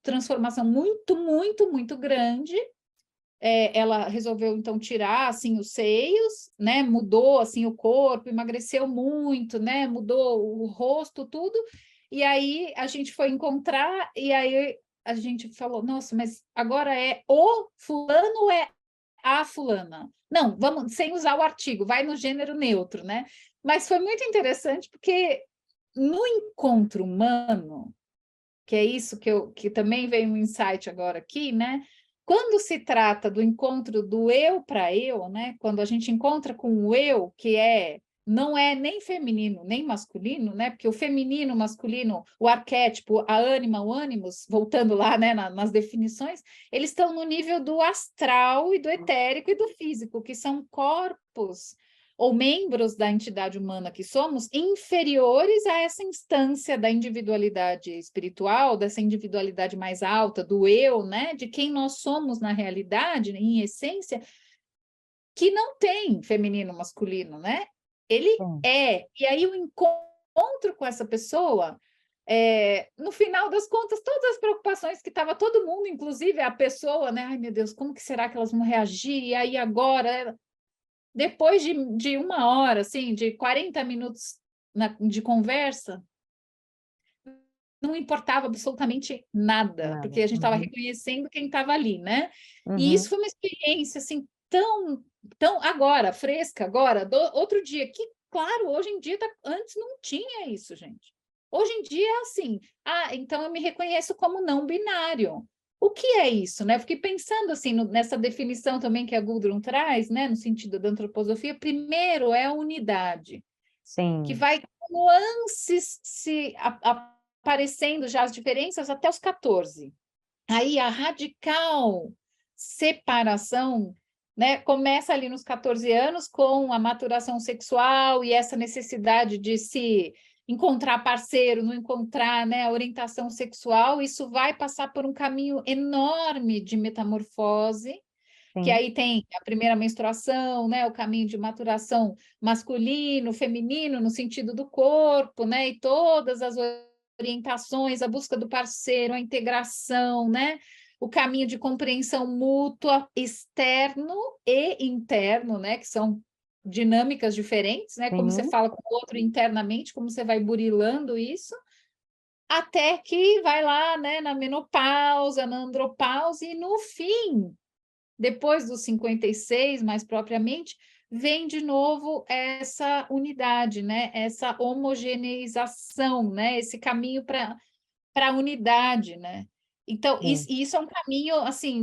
transformação muito, muito, muito grande. Ela resolveu então tirar assim os seios, né? Mudou assim o corpo, emagreceu muito, né? Mudou o rosto, tudo. E aí a gente foi encontrar e aí a gente falou: "Nossa, mas agora é o fulano ou é a fulana?" Não, vamos sem usar o artigo, vai no gênero neutro, né? Mas foi muito interessante porque no encontro humano, que é isso que também veio um insight agora aqui, né? Quando se trata do encontro do eu para eu, né? Quando a gente encontra com o eu, que não é nem feminino nem masculino, né? Porque o feminino, o masculino, o arquétipo, a ânima, o ânimos, voltando lá, né, nas definições, eles estão no nível do astral e do etérico e do físico, que são corpos ou membros da entidade humana que somos, inferiores a essa instância da individualidade espiritual, dessa individualidade mais alta, do eu, né? De quem nós somos na realidade, em essência, que não tem feminino, masculino, né? Ele Sim. é. E aí o encontro com essa pessoa, no final das contas, todas as preocupações que estava todo mundo, inclusive a pessoa, né? Ai, meu Deus, como que será que elas vão reagir? E aí agora depois de uma hora, assim, de 40 minutos de conversa, não importava absolutamente nada, Nada. porque a gente estava Uhum. reconhecendo quem estava ali, né? E isso Uhum. foi uma experiência, assim, tão agora, fresca, agora, outro dia, que, claro, hoje em dia, antes não tinha isso, gente. Hoje em dia é assim, então eu me reconheço como não binário. O que é isso, né? Fiquei pensando assim nessa definição também que a Gudrun traz, né, no sentido da antroposofia. Primeiro é a unidade, que Sim. vai com nuances aparecendo já as diferenças até os 14. Aí a radical separação, né, começa ali nos 14 anos com a maturação sexual e essa necessidade de se encontrar parceiro, não encontrar, né, a orientação sexual, isso vai passar por um caminho enorme de metamorfose, que Sim. aí tem a primeira menstruação, né, o caminho de maturação masculino, feminino, no sentido do corpo, né, e todas as orientações, a busca do parceiro, a integração, né, o caminho de compreensão mútua, externo e interno, né, que são dinâmicas diferentes, né, como você Sim. fala com o outro internamente, como você vai burilando isso, até que vai lá, né, na menopausa, na andropausa, e no fim, depois dos 56, mais propriamente, vem de novo essa unidade, né? Essa homogeneização, né? Esse caminho para a unidade, né? Então, Sim. isso é um caminho, assim,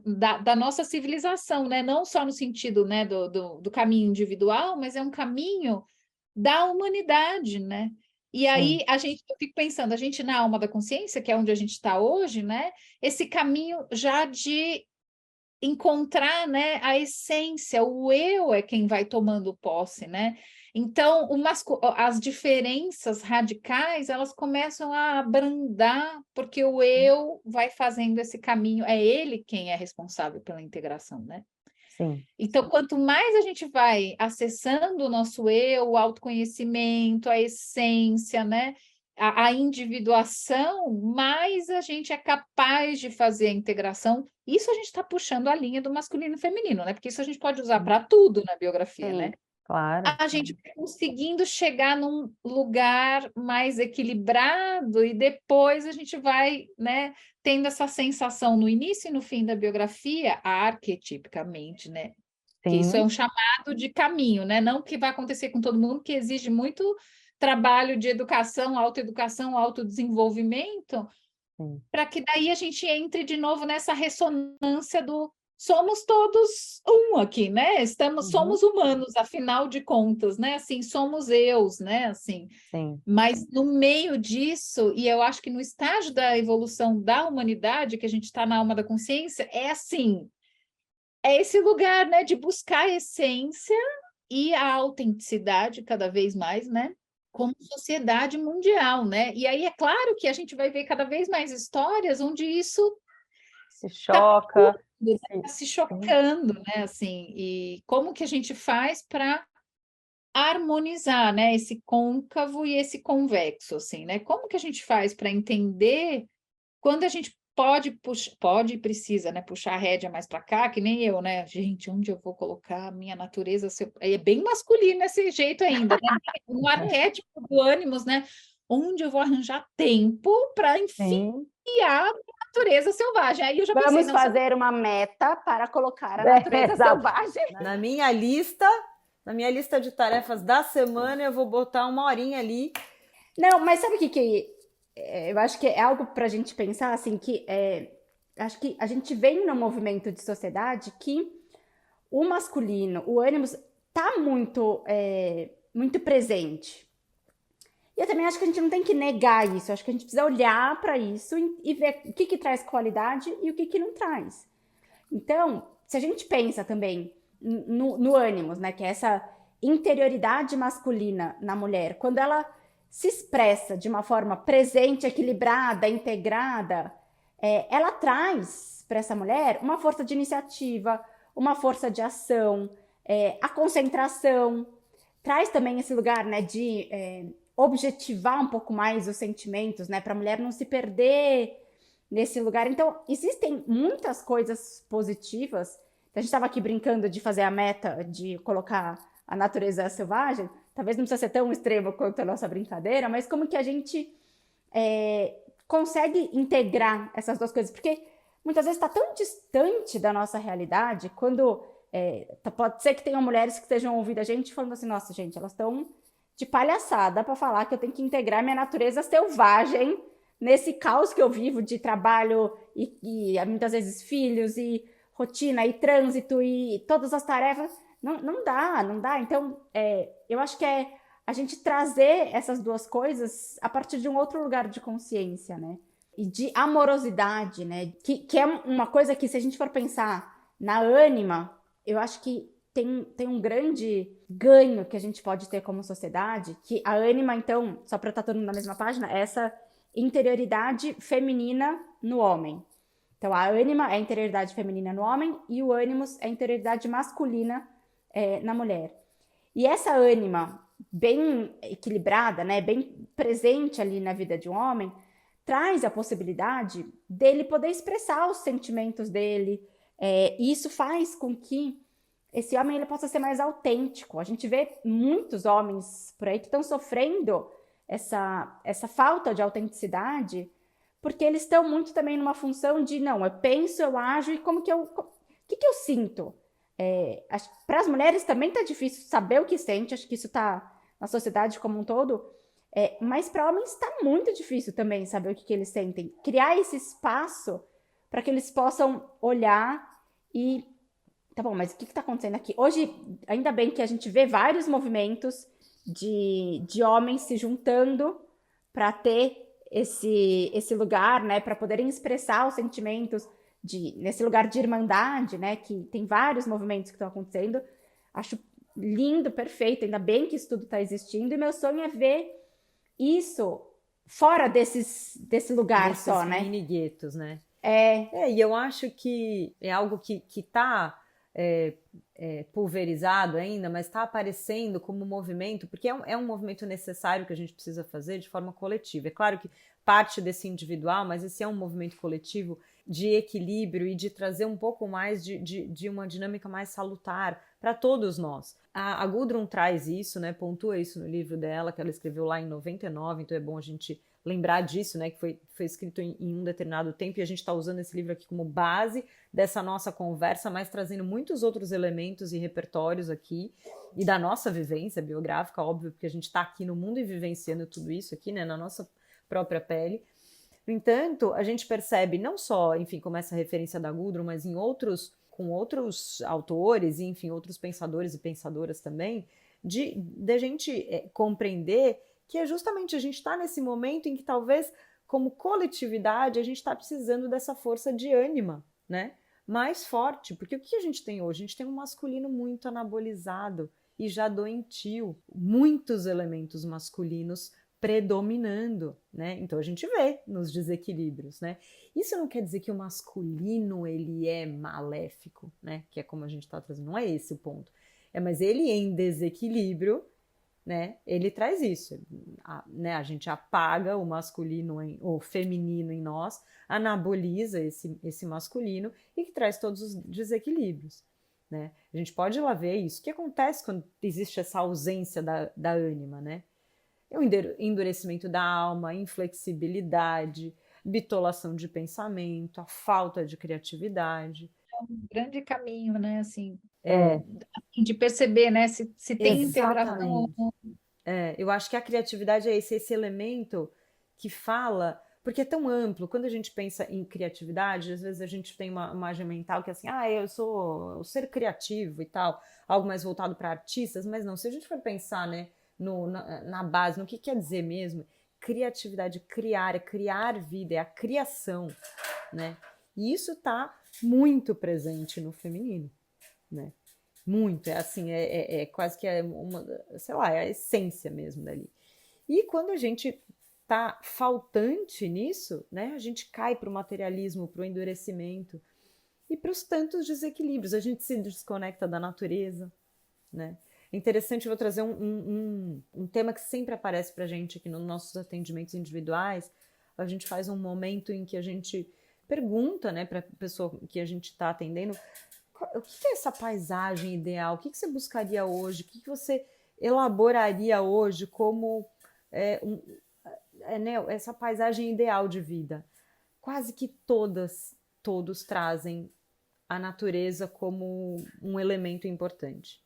da nossa civilização, né? Não só no sentido, né, do caminho individual, mas é um caminho da humanidade, né? E Sim. aí eu fico pensando, a gente na alma da consciência, que é onde a gente está hoje, né? Esse caminho já de encontrar, né, a essência, o eu é quem vai tomando posse, né? Então, as diferenças radicais, elas começam a abrandar, porque o eu vai fazendo esse caminho, é ele quem é responsável pela integração, né? Sim. Então, quanto mais a gente vai acessando o nosso eu, o autoconhecimento, a essência, né? A individuação, mais a gente é capaz de fazer a integração. Isso a gente está puxando a linha do masculino e feminino, né? Porque isso a gente pode usar para tudo na biografia, né? Sim. Claro. A gente vai conseguindo chegar num lugar mais equilibrado e depois a gente vai, né, tendo essa sensação no início e no fim da biografia, arquetipicamente, né? Que isso é Sim. um chamado de caminho, né? Não que vai acontecer com todo mundo, que exige muito trabalho de educação, autodesenvolvimento, Sim. para que daí a gente entre de novo nessa ressonância do somos todos um aqui, né? Uhum. Somos humanos, afinal de contas, né? Assim, somos eus, né? Assim, Sim. mas no meio disso, e eu acho que no estágio da evolução da humanidade, que a gente está na alma da consciência, é assim, é esse lugar, né, de buscar a essência e a autenticidade cada vez mais, né? Como sociedade mundial, né? E aí é claro que a gente vai ver cada vez mais histórias onde isso Se choca. Se chocando, né? Assim, e como que a gente faz para harmonizar, né? Esse côncavo e esse convexo, assim, né? Como que a gente faz para entender quando a gente pode puxar, pode e precisa, né? Puxar a rédea mais para cá, que nem eu, né? Gente, onde eu vou colocar a minha natureza? É bem masculino esse jeito ainda, né? Um arquétipo do ânimos, né? Onde eu vou arranjar tempo para Sim. enfiar a natureza selvagem? Aí eu já pensei, Vamos não, fazer uma meta para colocar a natureza exato. selvagem. Na minha lista de tarefas da semana, eu vou botar 1 horinha ali. Não, mas sabe o que eu acho que é algo para a gente pensar, assim, acho que a gente vem num movimento de sociedade que o masculino, o ânimos, tá muito presente. E eu também acho que a gente não tem que negar isso, acho que a gente precisa olhar para isso e ver o que traz qualidade e o que não traz. Então, se a gente pensa também no ânimos, né, que é essa interioridade masculina na mulher, quando ela se expressa de uma forma presente, equilibrada, integrada, ela traz para essa mulher uma força de iniciativa, uma força de ação, a concentração, traz também esse lugar, né, de objetivar um pouco mais os sentimentos, né, para a mulher não se perder nesse lugar. Então, existem muitas coisas positivas. A gente estava aqui brincando de fazer a meta de colocar a natureza selvagem. Talvez não precisa ser tão extremo quanto a nossa brincadeira, mas como que a gente consegue integrar essas duas coisas? Porque muitas vezes está tão distante da nossa realidade, quando pode ser que tenham mulheres que estejam ouvindo a gente falando assim, nossa, gente, elas estão de palhaçada para falar que eu tenho que integrar minha natureza selvagem nesse caos que eu vivo de trabalho e muitas vezes filhos e rotina e trânsito e todas as tarefas. Não dá. Então, eu acho que é a gente trazer essas duas coisas a partir de um outro lugar de consciência, né? E de amorosidade, né? Que é uma coisa que, se a gente for pensar na ânima, eu acho que tem um grande ganho que a gente pode ter como sociedade, que a ânima, então, só para estar todo mundo na mesma página, é essa interioridade feminina no homem. Então, a ânima é a interioridade feminina no homem e o ânimos é a interioridade masculina na mulher. E essa ânima bem equilibrada, né, bem presente ali na vida de um homem, traz a possibilidade dele poder expressar os sentimentos dele. E isso faz com que esse homem ele possa ser mais autêntico. A gente vê muitos homens por aí que estão sofrendo essa falta de autenticidade, porque eles estão muito também numa função de, não, eu penso, eu ajo, e o que eu sinto? Para as mulheres também tá difícil saber o que sente, acho que isso tá na sociedade como um todo, mas para homens está muito difícil também saber o que eles sentem. Criar esse espaço para que eles possam olhar e tá bom, mas o que está acontecendo aqui? Hoje, ainda bem que a gente vê vários movimentos de homens se juntando para ter esse lugar, né? Para poderem expressar os sentimentos nesse lugar de irmandade, né? Que tem vários movimentos que estão acontecendo. Acho lindo, perfeito. Ainda bem que isso tudo está existindo. E meu sonho é ver isso fora desse lugar Desses só, né? mini guetos, né? É, E eu acho que é algo que está pulverizado ainda, mas está aparecendo como movimento, porque é um movimento necessário que a gente precisa fazer de forma coletiva. É claro que parte desse individual, mas esse é um movimento coletivo de equilíbrio e de trazer um pouco mais de uma dinâmica mais salutar para todos nós. A Gudrun traz isso, né, pontua isso no livro dela, que ela escreveu lá em 99, então é bom a gente lembrar disso, né, que foi escrito em um determinado tempo, e a gente está usando esse livro aqui como base dessa nossa conversa, mas trazendo muitos outros elementos e repertórios aqui, e da nossa vivência biográfica, óbvio, porque a gente está aqui no mundo e vivenciando tudo isso aqui, né, na nossa própria pele. No entanto, a gente percebe não só, enfim, como essa referência da Gudrun, mas com outros autores, e, enfim, outros pensadores e pensadoras também, de a gente compreender que é justamente a gente está nesse momento em que talvez, como coletividade, a gente está precisando dessa força de ânima, né? Mais forte, porque o que a gente tem hoje? A gente tem um masculino muito anabolizado e já doentio. Muitos elementos masculinos predominando, né? Então a gente vê nos desequilíbrios, né? Isso não quer dizer que o masculino ele é maléfico, né? Que é como a gente está trazendo, não é esse o ponto. Mas ele em desequilíbrio, né? Ele traz isso, né? A gente apaga o masculino, o feminino em nós, anaboliza esse masculino e que traz todos os desequilíbrios, né? A gente pode ir lá ver isso. O que acontece quando existe essa ausência da ânima, né? O endurecimento da alma, inflexibilidade, bitolação de pensamento, a falta de criatividade. Um grande caminho, né? Assim, É, de perceber, né? Se tem integração. exatamente. Eu acho que a criatividade é esse elemento que fala, porque é tão amplo. Quando a gente pensa em criatividade, às vezes a gente tem uma imagem mental que é assim, eu sou o ser criativo e tal, algo mais voltado para artistas, mas não. Se a gente for pensar, né, na base, no que quer dizer mesmo, criatividade, criar, é criar vida, é a criação, né? E isso está muito presente no feminino, né? Muito, é assim, quase que uma, sei lá, é a essência mesmo dali. E quando a gente tá faltante nisso, né, a gente cai para o materialismo, para o endurecimento e para os tantos desequilíbrios. A gente se desconecta da natureza, né? É interessante, eu vou trazer um tema que sempre aparece para a gente aqui nos nossos atendimentos individuais. A gente faz um momento em que a gente pergunta, né, para a pessoa que a gente está atendendo, o que é essa paisagem ideal? O que você buscaria hoje? O que você elaboraria hoje como né, essa paisagem ideal de vida? Quase que todos trazem a natureza como um elemento importante.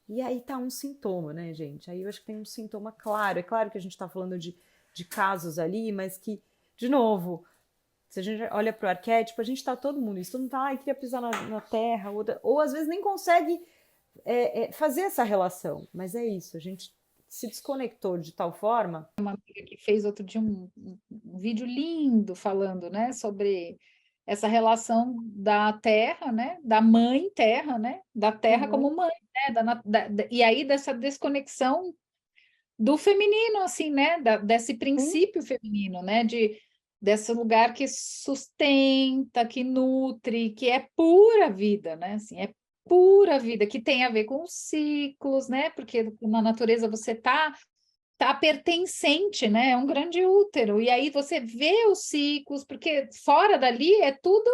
E aí tá um sintoma, né, gente? Aí eu acho que tem um sintoma claro. É claro que a gente está falando de casos ali, mas que, de novo, se a gente olha para o arquétipo, a gente está todo mundo isso. Todo mundo tá, queria pisar na terra, ou às vezes nem consegue fazer essa relação. Mas é isso, a gente se desconectou de tal forma. Uma amiga que fez outro dia um vídeo lindo falando, né, sobre essa relação da terra, né, da mãe terra, né, da terra como mãe, né, e aí dessa desconexão do feminino, assim, né, desse princípio feminino, né, desse lugar que sustenta, que nutre, que é pura vida, né, assim, é pura vida, que tem a ver com os ciclos, né, porque na natureza você tá pertencente, né, é um grande útero, e aí você vê os ciclos, porque fora dali é tudo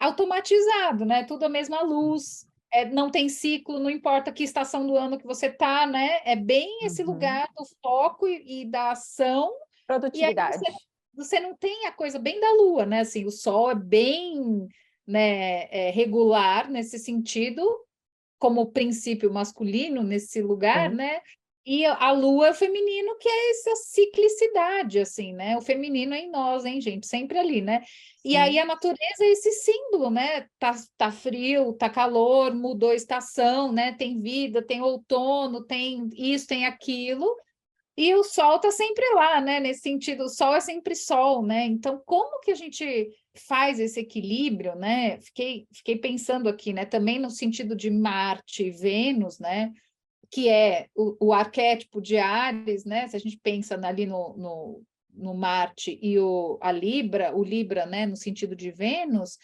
automatizado, né, tudo a mesma luz, não tem ciclo, não importa que estação do ano que você tá, né, é bem esse lugar do foco e da ação, e aí Produtividade. você não tem a coisa bem da lua, né, assim, o sol é bem, né, regular nesse sentido, como princípio masculino nesse lugar, né, e a lua é o feminino, que é essa ciclicidade, assim, né? O feminino é em nós, hein, gente? Sempre ali, né? E aí a natureza é esse símbolo, né? Tá frio, tá calor, mudou a estação, né? Tem vida, tem outono, tem isso, tem aquilo. E o sol tá sempre lá, né? Nesse sentido, o sol é sempre sol, né? Então, como que a gente faz esse equilíbrio, né? Fiquei pensando aqui, né? Também no sentido de Marte e Vênus, né? Que é o arquétipo de Áries, né? Se a gente pensa ali no Marte e a Libra, o Libra, né? No sentido de Vênus,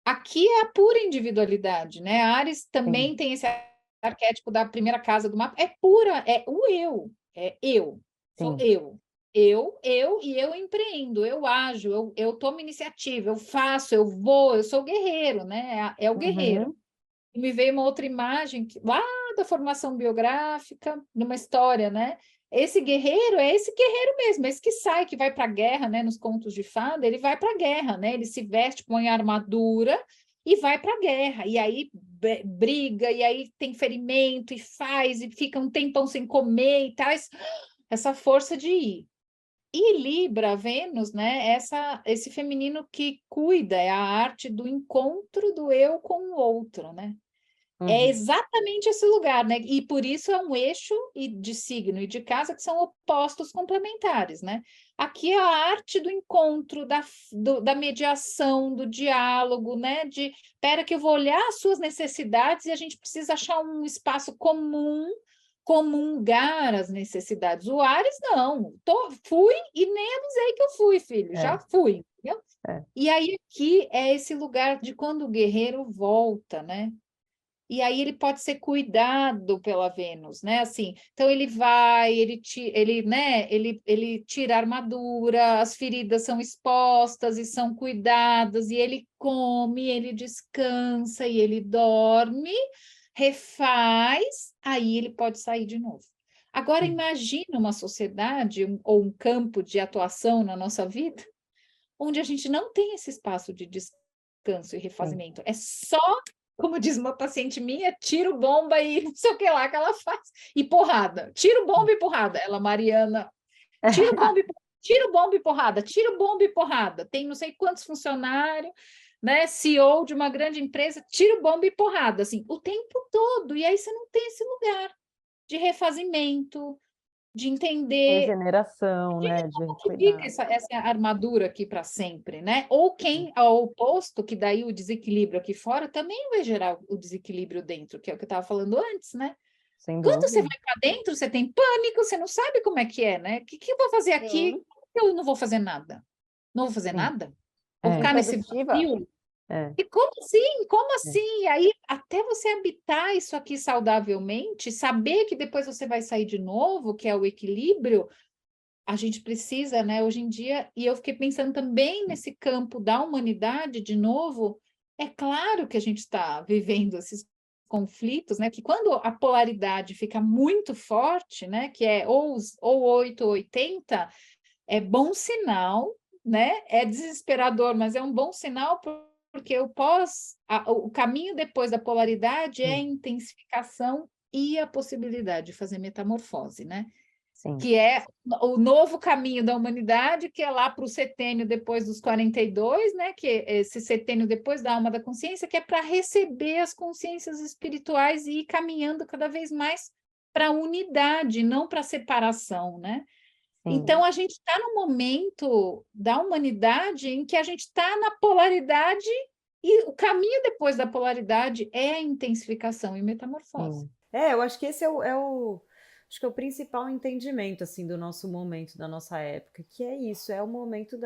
aqui é a pura individualidade, né? Áries também tem esse arquétipo da primeira casa do mapa, é pura, é o eu, sou eu. Eu empreendo, eu ajo, eu tomo iniciativa, eu faço, eu vou, eu sou guerreiro, né? É o guerreiro. E me veio uma outra imagem lá da formação biográfica, numa história, né? Esse guerreiro é esse guerreiro mesmo, esse que sai, que vai para a guerra, né? Nos contos de fada, ele vai para a guerra, né? Ele se veste, põe a armadura e vai para a guerra. E aí briga, e aí tem ferimento, e faz, e fica um tempão sem comer e tal. Essa força de ir. E Libra, Vênus, né? Esse feminino que cuida, é a arte do encontro do eu com o outro, né? É exatamente esse lugar, né? E por isso é um eixo de signo e de casa que são opostos complementares, né? Aqui é a arte do encontro, da mediação, do diálogo, né? Espera que eu vou olhar as suas necessidades e a gente precisa achar um espaço comum comungar as necessidades. O Ares, não. Fui e nem avisei que eu fui, filho. Já fui. Entendeu? E aí aqui é esse lugar de quando o guerreiro volta, né? E aí ele pode ser cuidado pela Vênus, né? Assim, então ele vai, ele tira a armadura, as feridas são expostas e são cuidadas, e ele come, ele descansa e ele dorme, refaz, aí ele pode sair de novo. Agora imagine uma sociedade ou um campo de atuação na nossa vida onde a gente não tem esse espaço de descanso e refazimento. É só, como diz uma paciente minha, tiro, bomba e não sei o que lá que ela faz. E porrada. Tiro, bomba e porrada. Ela, Mariana, tiro, bomba e porrada. Tiro, bomba e porrada. Tem não sei quantos funcionários, né? CEO de uma grande empresa, tiro, bomba e porrada. Assim, o tempo todo. E aí você não tem esse lugar de refazimento, de entender Regeneração, né? De como que cuidar. fica essa armadura aqui para sempre, né? Ou quem, ao oposto, que daí o desequilíbrio aqui fora também vai gerar o desequilíbrio dentro, que é o que eu estava falando antes, né? Sem Quando você dúvida. vai para dentro, você tem pânico, você não sabe como é que é, né? O que eu vou fazer aqui? Sim. Eu não vou fazer nada. Não vou fazer Sim. nada? Vou É. ficar nesse Produtiva. vazio? É. E como assim? Como assim? E aí, até você habitar isso aqui saudavelmente, saber que depois você vai sair de novo, que é o equilíbrio, a gente precisa, né, hoje em dia, e eu fiquei pensando também nesse campo da humanidade, de novo, é claro que a gente está vivendo esses conflitos, né, que quando a polaridade fica muito forte, né, que é ou 8 ou 80, é bom sinal, né, é desesperador, mas é um bom sinal porque o caminho depois da polaridade é a intensificação e a possibilidade de fazer metamorfose, né? Sim. Que é o novo caminho da humanidade, que é lá para o setênio depois dos 42, né? Que é esse setênio depois da alma da consciência, que é para receber as consciências espirituais e ir caminhando cada vez mais para a unidade, não para a separação, né? Sim. Então, a gente está no momento da humanidade em que a gente está na polaridade e o caminho depois da polaridade é a intensificação e metamorfose. Sim. Eu acho que esse acho que é o principal entendimento assim do nosso momento, da nossa época, que é isso, é o momento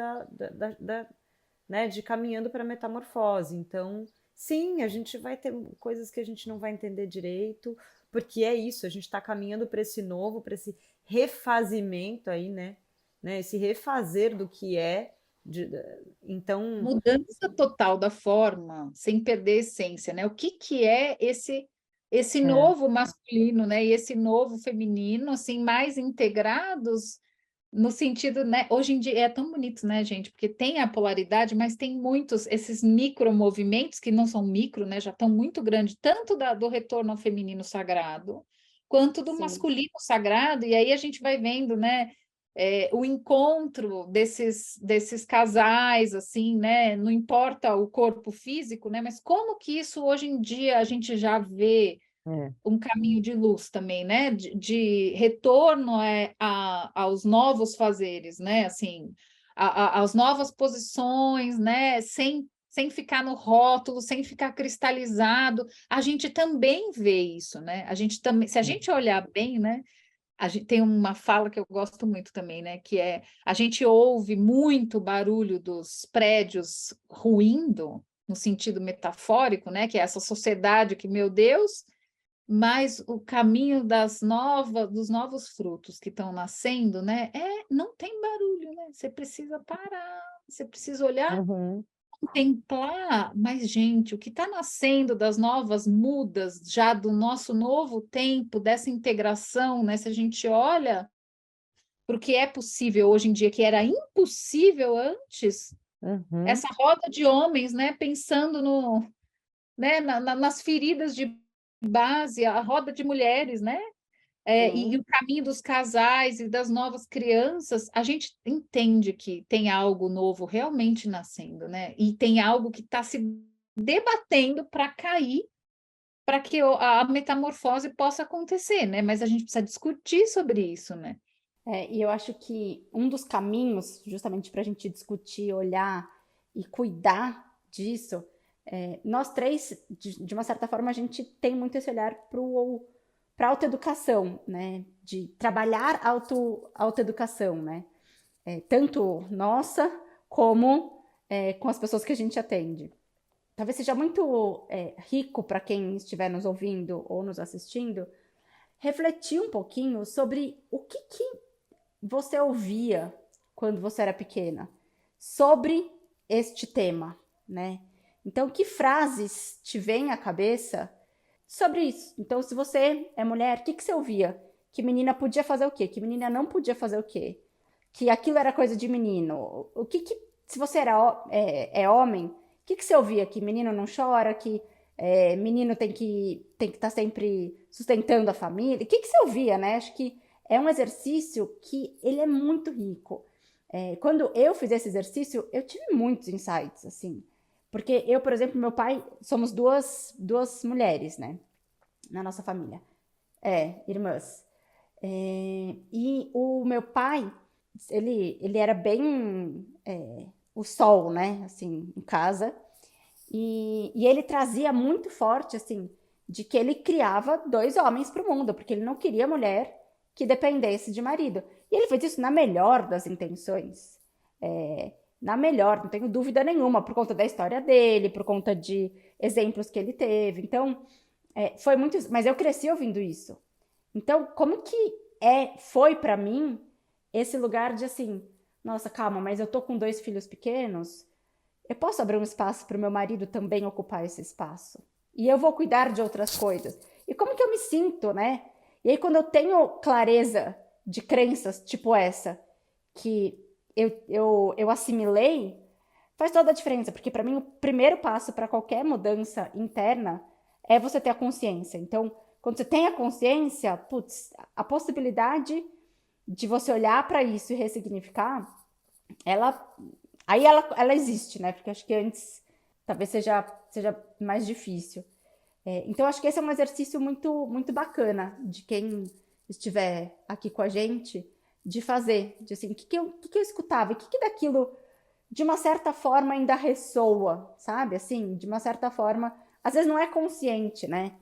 né, de caminhando para a metamorfose. Então, sim, a gente vai ter coisas que a gente não vai entender direito, porque é isso, a gente está caminhando para esse novo, para esse refazimento aí, né? Esse refazer do que é. Então, Mudança total da forma, sem perder a essência, né? O que é esse novo masculino, né? E esse novo feminino, assim, mais integrados no sentido, né? Hoje em dia é tão bonito, né, gente? Porque tem a polaridade, mas tem muitos esses micromovimentos que não são micro, né? Já estão muito grandes, tanto do retorno ao feminino sagrado, quanto do Sim. masculino sagrado. E aí a gente vai vendo, né? O encontro desses casais, assim, né? Não importa o corpo físico, né? Mas como que isso hoje em dia a gente já vê um caminho de luz também, né? De retorno aos novos fazeres, né? Assim, às novas posições, né? Sem ficar no rótulo, sem ficar cristalizado. A gente também vê isso, né? A gente também, se a gente olhar bem, né? A gente tem uma fala que eu gosto muito também, né? Que é a gente ouve muito barulho dos prédios ruindo, no sentido metafórico, né? Que é essa sociedade que, meu Deus, mas o caminho dos novos frutos que estão nascendo, né? Não tem barulho, né? Você precisa parar, você precisa olhar, Uhum. contemplar, mas, gente, o que está nascendo das novas mudas, já do nosso novo tempo, dessa integração, né? Se a gente olha para o que é possível hoje em dia, que era impossível antes, Uhum. essa roda de homens, né? Pensando né? nas feridas de base, a roda de mulheres, né? E o caminho dos casais e das novas crianças, a gente entende que tem algo novo realmente nascendo, né? E tem algo que está se debatendo para cair, para que a metamorfose possa acontecer, né? Mas a gente precisa discutir sobre isso, né? E eu acho que um dos caminhos, justamente para a gente discutir, olhar e cuidar disso, nós três, de uma certa forma, a gente tem muito esse olhar para para autoeducação, né? De trabalhar autoeducação, né? Tanto nossa como com as pessoas que a gente atende. Talvez seja muito rico para quem estiver nos ouvindo ou nos assistindo, refletir um pouquinho sobre o que você ouvia quando você era pequena sobre este tema, né? Então, que frases te vêm à cabeça sobre isso? Então, se você é mulher, o que você ouvia? Que menina podia fazer o quê? Que menina não podia fazer o quê? Que aquilo era coisa de menino. Se você é homem, o que você ouvia? Que menino não chora, que menino tem que estar sempre sustentando a família. O que você ouvia, né? Acho que é um exercício que ele é muito rico. Quando eu fiz esse exercício, eu tive muitos insights, assim. Porque eu, por exemplo, meu pai, somos duas mulheres, né? Na nossa família. Irmãs. E o meu pai, ele era bem o sol, né? Assim, em casa. E ele trazia muito forte, assim, de que ele criava 2 homens para o mundo, porque ele não queria mulher que dependesse de marido. E ele fez isso na melhor das intenções. Na melhor, não tenho dúvida nenhuma, por conta da história dele, por conta de exemplos que ele teve. Então, foi muito... Mas eu cresci ouvindo isso. Então, como que foi para mim esse lugar de assim, nossa, calma, mas eu tô com 2 filhos pequenos, eu posso abrir um espaço para o meu marido também ocupar esse espaço. E eu vou cuidar de outras coisas. E como que eu me sinto, né? E aí, quando eu tenho clareza de crenças tipo essa, que eu assimilei, faz toda a diferença. Porque, para mim, o primeiro passo para qualquer mudança interna é você ter a consciência. Então, quando você tem a consciência, putz, a possibilidade de você olhar para isso e ressignificar, ela existe, né? Porque acho que antes talvez seja mais difícil. Então, acho que esse é um exercício muito, muito bacana de quem estiver aqui com a gente, de fazer, de assim, o que eu escutava, e o que daquilo, de uma certa forma, ainda ressoa, sabe? Assim, de uma certa forma, às vezes não é consciente, né?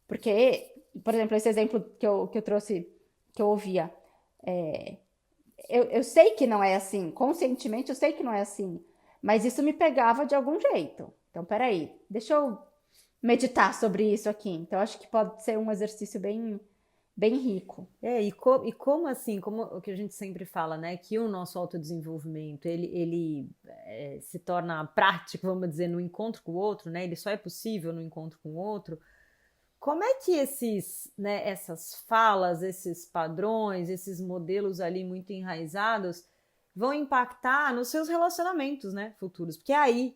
Porque, por exemplo, esse exemplo que eu trouxe, que eu ouvia, eu sei que não é assim, conscientemente eu sei que não é assim, mas isso me pegava de algum jeito. Então, peraí, deixa eu meditar sobre isso aqui. Então, acho que pode ser um exercício bem, bem rico. E como assim, como o que a gente sempre fala, né, que o nosso autodesenvolvimento, ele se torna prático, vamos dizer, no encontro com o outro, né, ele só é possível no encontro com o outro. Como é que essas falas, esses padrões, esses modelos ali muito enraizados vão impactar nos seus relacionamentos, né, futuros? Porque ali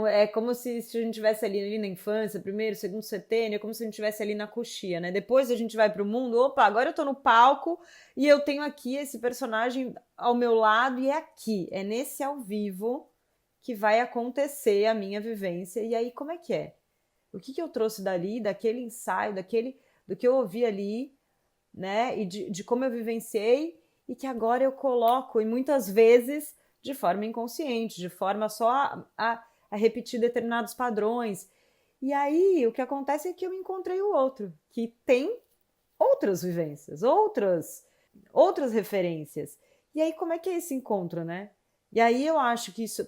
é como se a gente estivesse ali na infância, primeiro, segundo setênio, é como se a gente estivesse ali na coxia, né? Depois a gente vai pro mundo, opa, agora eu tô no palco e eu tenho aqui esse personagem ao meu lado e é aqui, é nesse ao vivo que vai acontecer a minha vivência. E aí, como é que é? O que eu trouxe dali, daquele ensaio, do que eu ouvi ali, né? E de como eu vivenciei e que agora eu coloco, e muitas vezes de forma inconsciente, de forma só a repetir determinados padrões. E aí o que acontece é que eu encontrei o outro, que tem outras vivências, outras referências. E aí como é que é esse encontro, né? E aí eu acho que isso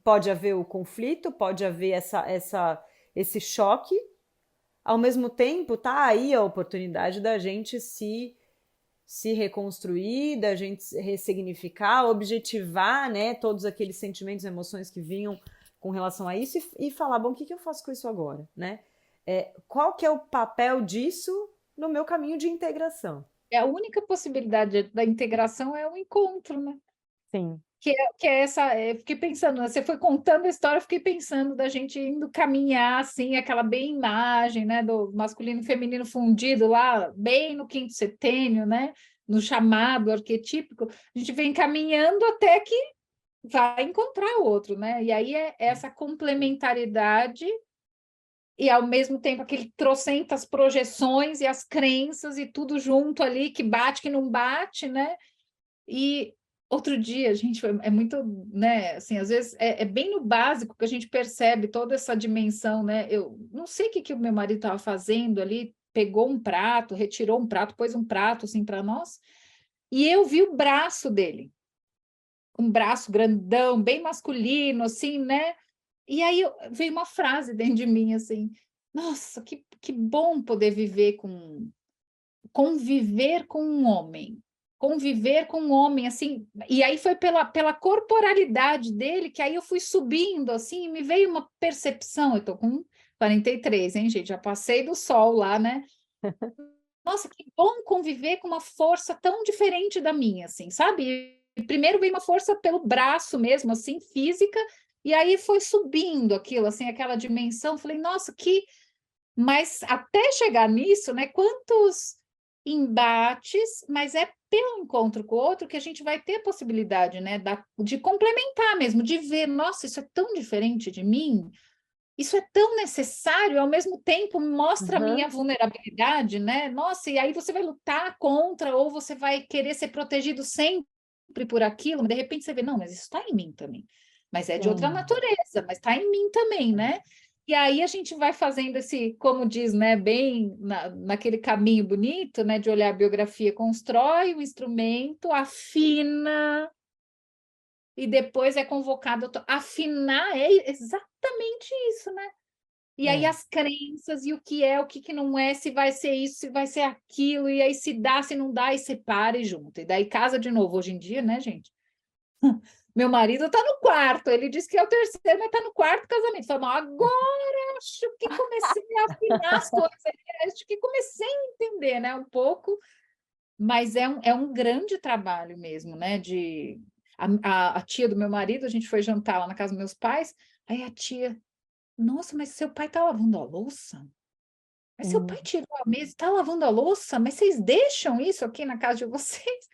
pode haver o conflito, pode haver esse choque. Ao mesmo tempo, tá aí a oportunidade da gente se reconstruir, da gente ressignificar, objetivar, né, todos aqueles sentimentos e emoções que vinham com relação a isso e falar, bom, o que eu faço com isso agora, né? Qual que é o papel disso no meu caminho de integração? A única possibilidade da integração é o encontro, né? Sim. Que é essa, fiquei pensando, né? Você foi contando a história, eu fiquei pensando da gente indo caminhar, assim, aquela bem imagem, né, do masculino e feminino fundido lá, bem no quinto setênio, né, no chamado arquetípico, a gente vem caminhando até que vai encontrar o outro, né, e aí é essa complementaridade e, ao mesmo tempo, aquele trocentas projeções e as crenças e tudo junto ali, que bate, que não bate, né, e Outro dia, gente, é muito, né, assim, às vezes é bem no básico que a gente percebe toda essa dimensão, né? Eu não sei o que o meu marido estava fazendo ali, pegou um prato, retirou um prato, pôs um prato assim para nós, e eu vi o braço dele, um braço grandão, bem masculino, assim, né? E aí veio uma frase dentro de mim assim: nossa, que bom poder conviver com um homem. Conviver com um homem, assim, e aí foi pela corporalidade dele que aí eu fui subindo, assim, e me veio uma percepção. Eu tô com 43, hein, gente? Já passei do sol lá, né? Nossa, que bom conviver com uma força tão diferente da minha, assim, sabe? E primeiro veio uma força pelo braço mesmo, assim, física, e aí foi subindo aquilo, assim, aquela dimensão. Falei, nossa, que. Mas até chegar nisso, né? Quantos embates, mas é pelo encontro com o outro que a gente vai ter a possibilidade, né, de complementar mesmo, de ver, nossa, isso é tão diferente de mim, isso é tão necessário, ao mesmo tempo mostra a minha Uhum. vulnerabilidade, né? Nossa, e aí você vai lutar contra, ou você vai querer ser protegido sempre por aquilo, mas de repente você vê, não, mas isso está em mim também. Mas é de outra Sim. natureza, mas está em mim também, né? E aí a gente vai fazendo esse, como diz, né, bem naquele caminho bonito, né, de olhar a biografia, constrói o instrumento, afina, e depois é convocado. Afinar é exatamente isso, né? E aí É. as crenças e o que não é, se vai ser isso, se vai ser aquilo, e aí se dá, se não dá, e separa e junta. E daí casa de novo. Hoje em dia, né, gente? Meu marido tá no quarto, ele disse que é o terceiro, mas tá no quarto casamento. Falei, agora acho que comecei a afinar as coisas, acho que comecei a entender, né, um pouco, mas é um grande trabalho mesmo, né, a tia do meu marido, a gente foi jantar lá na casa dos meus pais, aí a tia, nossa, mas seu pai tá lavando a louça? Mas seu pai Hum. tirou a mesa e está lavando a louça? Mas vocês deixam isso aqui na casa de vocês?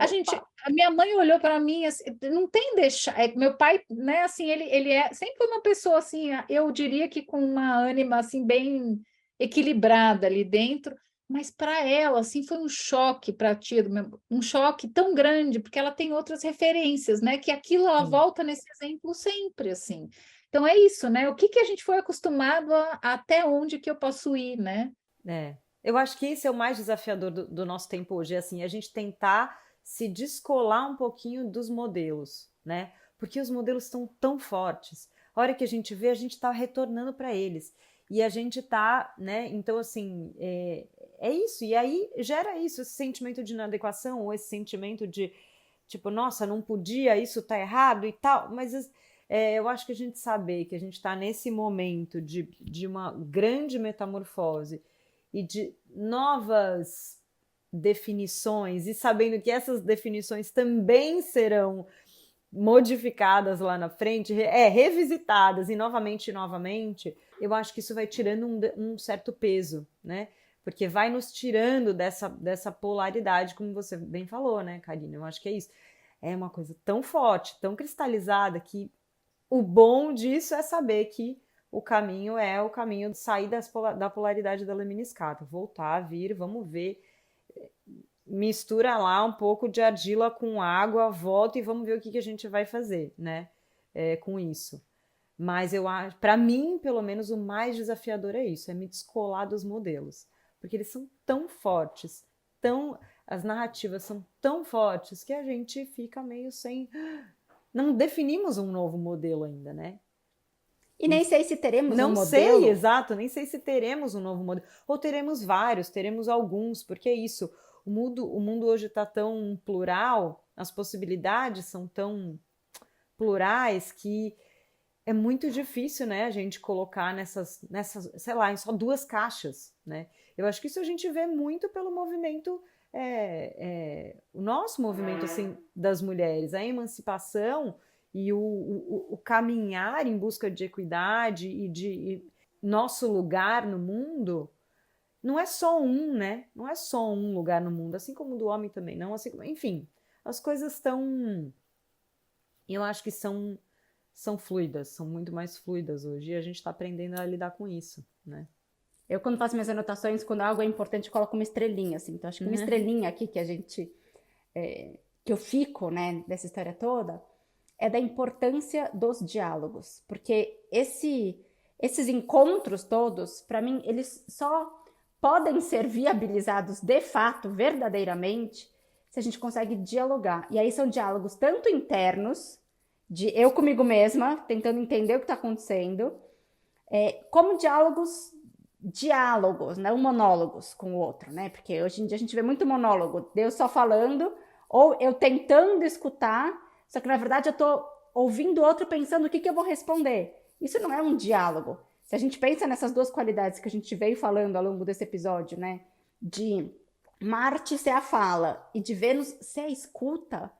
Opa! A minha mãe olhou para mim assim, não tem deixar. Meu pai, né, assim, ele é sempre foi uma pessoa assim, eu diria que com uma ânima assim bem equilibrada ali dentro, mas para ela assim foi um choque para a tia um choque tão grande, porque ela tem outras referências, né, que aquilo ela Sim. volta nesse exemplo sempre assim. Então é isso, né? O que que a gente foi acostumado até onde que eu posso ir, né? É. Eu acho que esse é o mais desafiador do nosso tempo hoje, é assim, a gente tentar se descolar um pouquinho dos modelos, né? Porque os modelos estão tão fortes. A hora que a gente vê, a gente está retornando para eles. E a gente tá, né? Então, assim, é isso. E aí gera isso, esse sentimento de inadequação, ou esse sentimento de, tipo, nossa, não podia, isso tá errado e tal. Mas eu acho que a gente saber que a gente está nesse momento de uma grande metamorfose e de novas definições, e sabendo que essas definições também serão modificadas lá na frente, revisitadas e novamente, eu acho que isso vai tirando um certo peso, né? Porque vai nos tirando dessa polaridade, como você bem falou, né, Karina? Eu acho que é isso. É uma coisa tão forte, tão cristalizada, que o bom disso é saber que o caminho é o caminho de sair da polaridade da lemniscata, voltar, vir, vamos ver, mistura lá um pouco de argila com água, volta e vamos ver o que a gente vai fazer, né, com isso. Mas eu acho, para mim, pelo menos, o mais desafiador é isso, é me descolar dos modelos, porque eles são tão fortes, as narrativas são tão fortes que a gente fica meio sem, não definimos um novo modelo ainda, né? E nem sei se teremos um Não sei, modelo. exato, nem sei se teremos um novo modelo. Ou teremos vários, teremos alguns, porque é isso. O mundo hoje está tão plural, as possibilidades são tão plurais que é muito difícil, né, a gente colocar sei lá, em só duas caixas, né? Eu acho que isso a gente vê muito pelo movimento, o nosso movimento, assim, das mulheres, a emancipação e o caminhar em busca de equidade e de nosso lugar no mundo, não é só um, né? Não é só um lugar no mundo, assim como o do homem também não, assim como, enfim, as coisas estão, eu acho que são fluidas, são muito mais fluidas hoje e a gente está aprendendo a lidar com isso, né? Eu, quando faço minhas anotações, quando algo é importante, coloco uma estrelinha, assim. Então, acho que uma estrelinha aqui que a gente que eu fico, né, dessa história toda, é da importância dos diálogos, porque esses encontros todos, para mim, eles só podem ser viabilizados de fato, verdadeiramente, se a gente consegue dialogar. E aí são diálogos tanto internos, de eu comigo mesma, tentando entender o que está acontecendo, como diálogos, não monólogos com o outro, né? Porque hoje em dia a gente vê muito monólogo, Deus só falando, ou eu tentando escutar, só que na verdade eu tô ouvindo o outro pensando o que eu vou responder. Isso não é um diálogo. Se a gente pensa nessas duas qualidades que a gente veio falando ao longo desse episódio, né? De Marte ser a fala e de Vênus ser a escuta,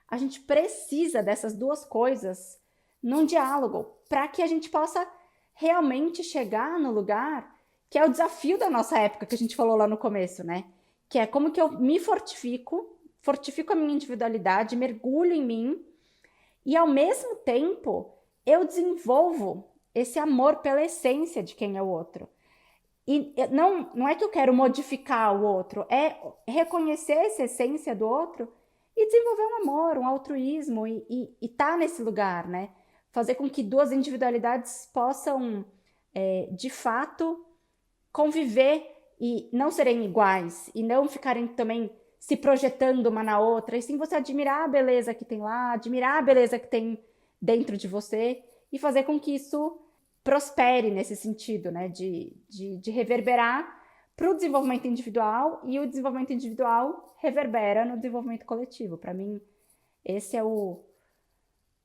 a gente precisa dessas duas coisas num diálogo para que a gente possa realmente chegar no lugar que é o desafio da nossa época que a gente falou lá no começo, né? Que é como que eu me fortifico a minha individualidade, mergulho em mim e ao mesmo tempo eu desenvolvo esse amor pela essência de quem é o outro. E não é que eu quero modificar o outro, é reconhecer essa essência do outro e desenvolver um amor, um altruísmo e tá nesse lugar, né? Fazer com que duas individualidades possam, de fato, conviver e não serem iguais e não ficarem também se projetando uma na outra, e sim você admirar a beleza que tem lá, admirar a beleza que tem dentro de você e fazer com que isso prospere nesse sentido, né, de reverberar para o desenvolvimento individual e o desenvolvimento individual reverbera no desenvolvimento coletivo. Para mim, esse é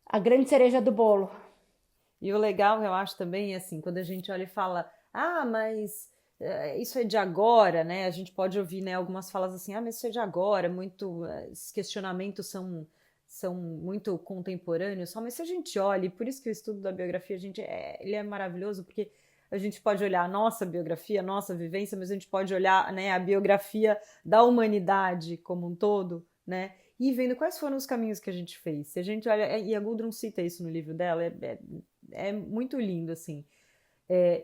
a grande cereja do bolo. E o legal, eu acho também, é assim, quando a gente olha e fala, mas isso é de agora, né? A gente pode ouvir, né, algumas falas assim, mas isso é de agora, esses questionamentos são muito contemporâneos, só, mas se a gente olha, e por isso que o estudo da biografia, ele é maravilhoso, porque a gente pode olhar a nossa biografia, a nossa vivência, mas a gente pode olhar, né, a biografia da humanidade como um todo, né? E vendo quais foram os caminhos que a gente fez. Se a gente olha, e a Gudrun cita isso no livro dela, é muito lindo, assim.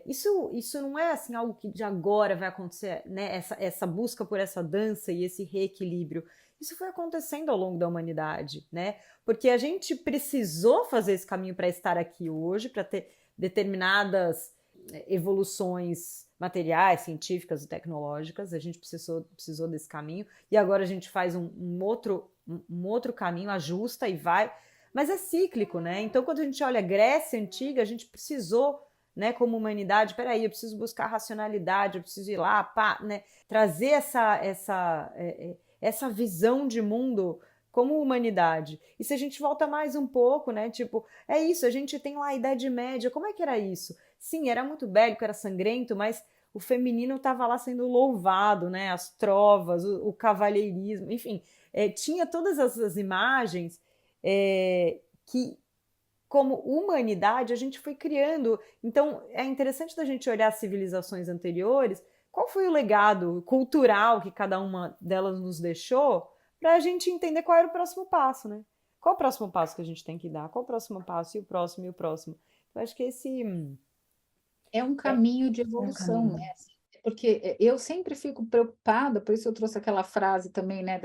Isso não é assim algo que de agora vai acontecer, né? Essa busca por essa dança e esse reequilíbrio. Isso foi acontecendo ao longo da humanidade, né? Porque a gente precisou fazer esse caminho para estar aqui hoje, para ter determinadas evoluções materiais, científicas e tecnológicas. A gente precisou desse caminho e agora a gente faz um outro caminho, ajusta e vai. Mas é cíclico, né? Então, quando a gente olha a Grécia Antiga, a gente precisou, né, como humanidade, peraí, eu preciso buscar racionalidade, eu preciso ir lá, né, trazer essa visão de mundo como humanidade. E se a gente volta mais um pouco, né, tipo, é isso, a gente tem lá a Idade Média, como é que era isso? Sim, era muito bélico, era sangrento, mas o feminino estava lá sendo louvado, né, as trovas, o cavalheirismo, enfim, tinha todas essas imagens que, como humanidade, a gente foi criando. Então, é interessante da gente olhar as civilizações anteriores, qual foi o legado cultural que cada uma delas nos deixou, para a gente entender qual era o próximo passo, né? Qual o próximo passo que a gente tem que dar? Qual o próximo passo? E o próximo, e o próximo? Eu acho que esse... É um caminho de um evolução, caminho. né? Porque eu sempre fico preocupada, por isso eu trouxe aquela frase também, né,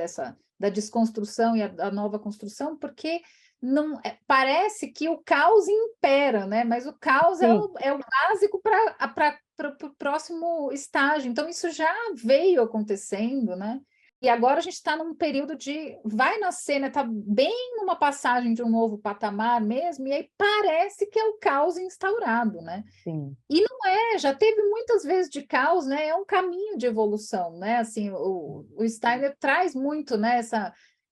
da desconstrução e a nova construção, porque não parece que o caos impera, né? Mas o caos é o básico para o próximo estágio. Então, isso já veio acontecendo, né? E agora a gente está num período vai nascer, né? Está bem numa passagem de um novo patamar mesmo, e aí parece que é o caos instaurado, né? Sim. E não já teve muitas vezes de caos, né? É um caminho de evolução, né? Assim, o Steiner traz muito, né?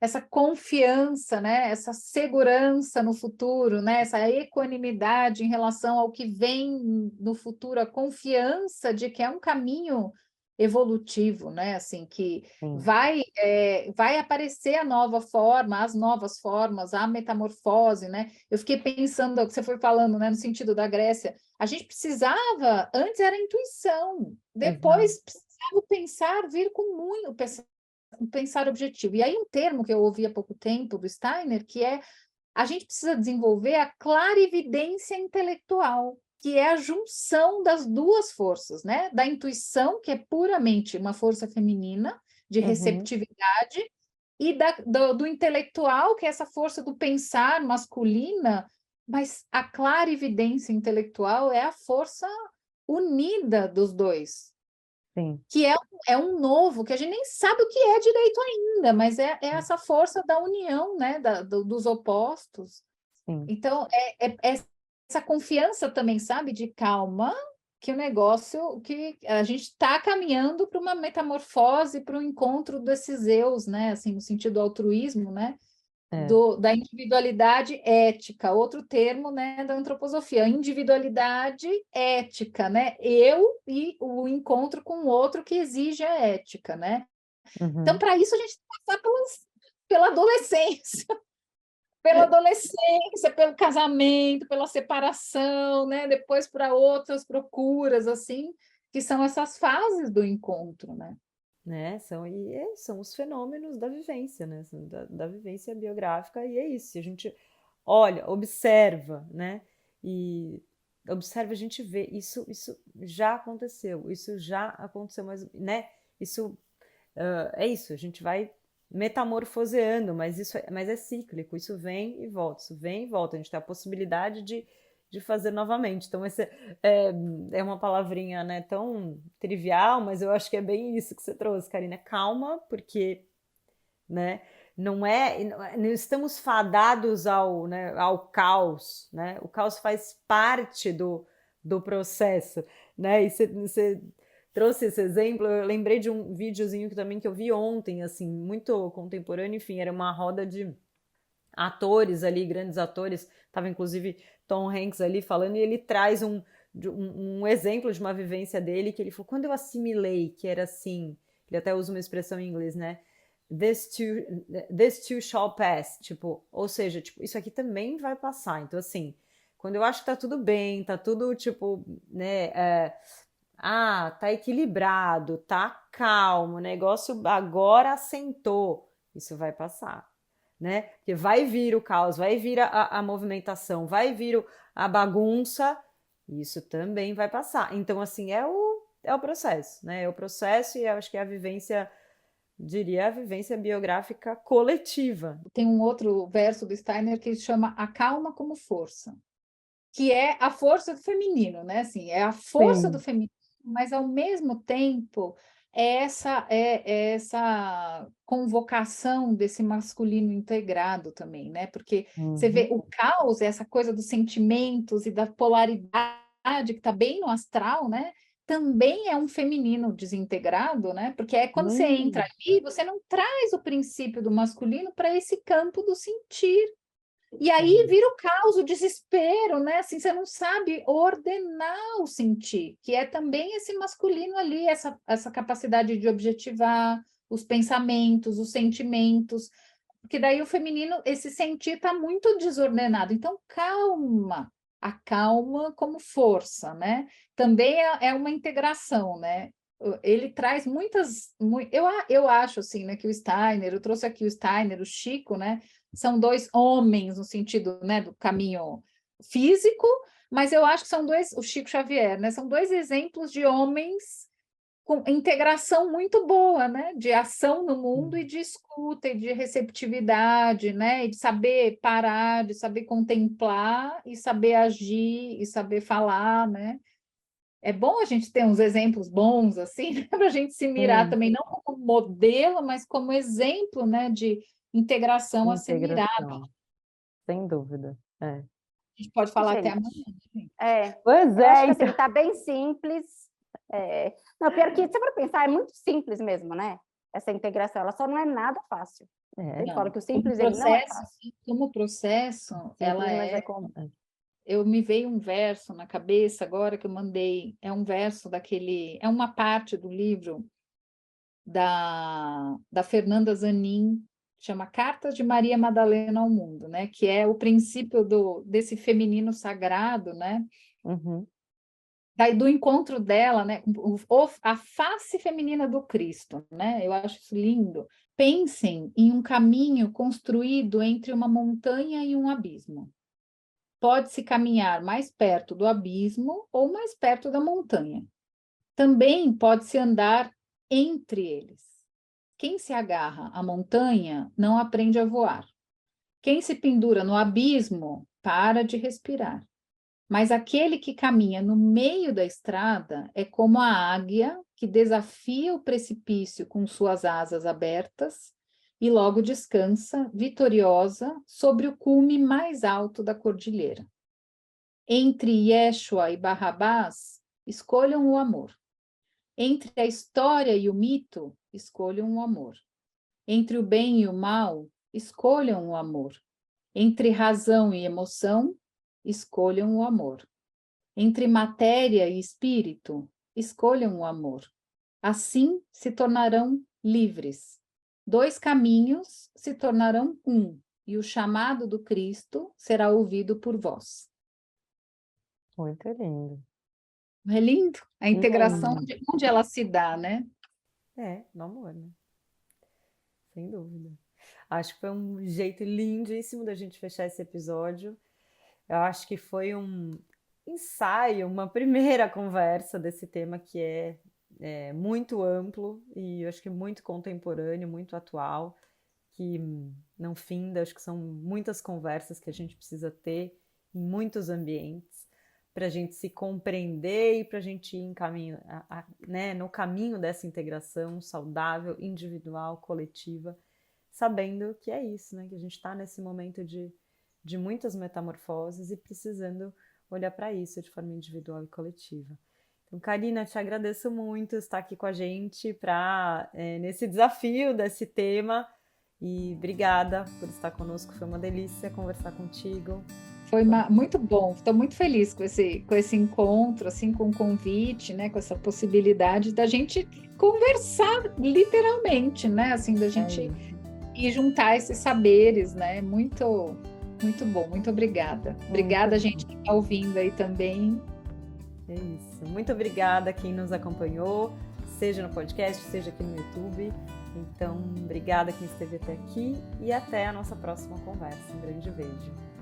Essa confiança, né? Essa segurança no futuro, né? Essa equanimidade em relação ao que vem no futuro, a confiança de que é um caminho evolutivo, né? Assim, que vai aparecer a nova forma, as novas formas, a metamorfose, né? Eu fiquei pensando, o que você foi falando, né? No sentido da Grécia, a gente precisava, antes era intuição, depois precisava pensar, vir com muito pensar objetivo. E aí um termo que eu ouvi há pouco tempo do Steiner, que é a gente precisa desenvolver a clarividência intelectual, que é a junção das duas forças, né? Da intuição, que é puramente uma força feminina, de receptividade, e do intelectual, que é essa força do pensar masculina, mas a clarividência intelectual é a força unida dos dois, Sim, que é um novo, que a gente nem sabe o que é direito ainda, mas é essa força da união, né, dos opostos. sim. Então, é essa confiança também, sabe, de calma, que o negócio, que a gente está caminhando para uma metamorfose, para um encontro desses eus, né, assim, no sentido do altruísmo, né, É. da individualidade ética, outro termo, né, da antroposofia, individualidade ética, né, eu e o encontro com o outro que exige a ética, né. Então, Uhum. para isso, a gente tem que passar pela adolescência, pela adolescência, pelo casamento, pela separação, né? Depois para outras procuras, assim, que são essas fases do encontro, né? Né? São os fenômenos da vivência, né? Da vivência biográfica, e é isso. Se a gente olha, observa, né? E observa, a gente vê, isso já aconteceu, mas, né? Isso é isso, a gente vai metamorfoseando, mas é cíclico, isso vem e volta, isso vem e volta, a gente tem a possibilidade de fazer novamente. Então, esse é uma palavrinha, né, tão trivial, mas eu acho que é bem isso que você trouxe, Karina. Calma, porque, né, não estamos fadados ao caos, né? O caos faz parte do processo, né? E você trouxe esse exemplo, eu lembrei de um videozinho que eu vi ontem, assim, muito contemporâneo, enfim, era uma roda de atores ali, grandes atores, estava inclusive Tom Hanks ali falando, e ele traz um exemplo de uma vivência dele, que ele falou, quando eu assimilei que era assim, ele até usa uma expressão em inglês, né? This too shall pass, tipo, ou seja, tipo, isso aqui também vai passar. Então, assim, quando eu acho que tá tudo bem, tá tudo, tipo, né, tá equilibrado, tá calmo, o negócio agora assentou, isso vai passar, né? Porque vai vir o caos, vai vir a movimentação, vai vir a bagunça, isso também vai passar. Então, assim, é o processo, né? É o processo e eu acho que é a vivência, diria, a vivência biográfica coletiva. Tem um outro verso do Steiner que chama A Calma como Força, que é a força do feminino, né? Assim, é a força do Sim. feminino, mas ao mesmo tempo é essa convocação desse masculino integrado também, né? Porque você vê Uhum. o caos, essa coisa dos sentimentos e da polaridade que está bem no astral, né? Também é um feminino desintegrado, né? Porque é quando você entra Hum, ali, você não traz o princípio do masculino para esse campo do sentir. E aí sim. vira o caos, o desespero, né? Assim, você não sabe ordenar o sentir, que é também esse masculino ali, essa capacidade de objetivar os pensamentos, os sentimentos, porque daí o feminino, esse sentir está muito desordenado. Então, calma, a calma como força, né? Também é uma integração, né? Ele traz muitas. Eu acho assim, né, que o Steiner, eu trouxe aqui o Steiner, o Chico, né? São dois homens no sentido, né, do caminho físico, mas eu acho que são dois, o Chico Xavier, né? São dois exemplos de homens com integração muito boa, né? De ação no mundo e de escuta e de receptividade, né? E de saber parar, de saber contemplar e saber agir e saber falar, né? É bom a gente ter uns exemplos bons assim, né? Para a gente se mirar Sim, também, não como modelo, mas como exemplo, né? De integração a ser mirado. integração, sem dúvida. É. A gente pode falar até Gente, amanhã, né? Pois eu acho é, que então. assim, tá bem simples. Não, pior que, se for pensar, é muito simples mesmo, né? Essa integração, ela só não é nada fácil. É, Sempre falo Não, que o simples, ele não é fácil. como processo, ela simples, mas é. é como. Eu me veio um verso na cabeça agora que eu mandei. É um verso daquele. É uma parte do livro da Fernanda Zanin, chama Cartas de Maria Madalena ao Mundo, né? Que é o princípio desse feminino sagrado, né? Uhum. Do encontro dela, né? A face feminina do Cristo, né? Eu acho isso lindo. Pensem em um caminho construído entre uma montanha e um abismo. Pode-se caminhar mais perto do abismo ou mais perto da montanha. Também pode-se andar entre eles. Quem se agarra à montanha não aprende a voar. Quem se pendura no abismo para de respirar. Mas aquele que caminha no meio da estrada é como a águia que desafia o precipício com suas asas abertas e logo descansa, vitoriosa, sobre o cume mais alto da cordilheira. Entre Yeshua e Barrabás, escolham o amor. Entre a história e o mito, escolham o amor. Entre o bem e o mal, escolham o amor. Entre razão e emoção, escolham o amor. Entre matéria e espírito, escolham o amor. Assim se tornarão livres. Dois caminhos se tornarão um, e o chamado do Cristo será ouvido por vós. Muito lindo. Não é lindo? A integração, Lindo. onde ela se dá, né? No amor, né? Sem dúvida. Acho que foi um jeito lindíssimo da gente fechar esse episódio. Eu acho que foi um ensaio, uma primeira conversa desse tema que é muito amplo e eu acho que muito contemporâneo, muito atual, que não finda. Acho que são muitas conversas que a gente precisa ter em muitos ambientes para a gente se compreender e para a gente ir em caminho, né, no caminho dessa integração saudável, individual, coletiva, sabendo que é isso, né, que a gente está nesse momento de muitas metamorfoses e precisando olhar para isso de forma individual e coletiva. Então, Karina, te agradeço muito estar aqui com a gente nesse desafio desse tema e obrigada por estar conosco, foi uma delícia conversar contigo. Foi muito bom, estou muito feliz com esse encontro, assim, com o convite, né, com essa possibilidade da gente conversar literalmente, né, assim, da gente ir juntar esses saberes, né, muito, muito bom, muito obrigada. Obrigada, gente, que está ouvindo aí também. É isso, muito obrigada a quem nos acompanhou, seja no podcast, seja aqui no YouTube. Então, obrigada a quem esteve até aqui e até a nossa próxima conversa. Um grande beijo.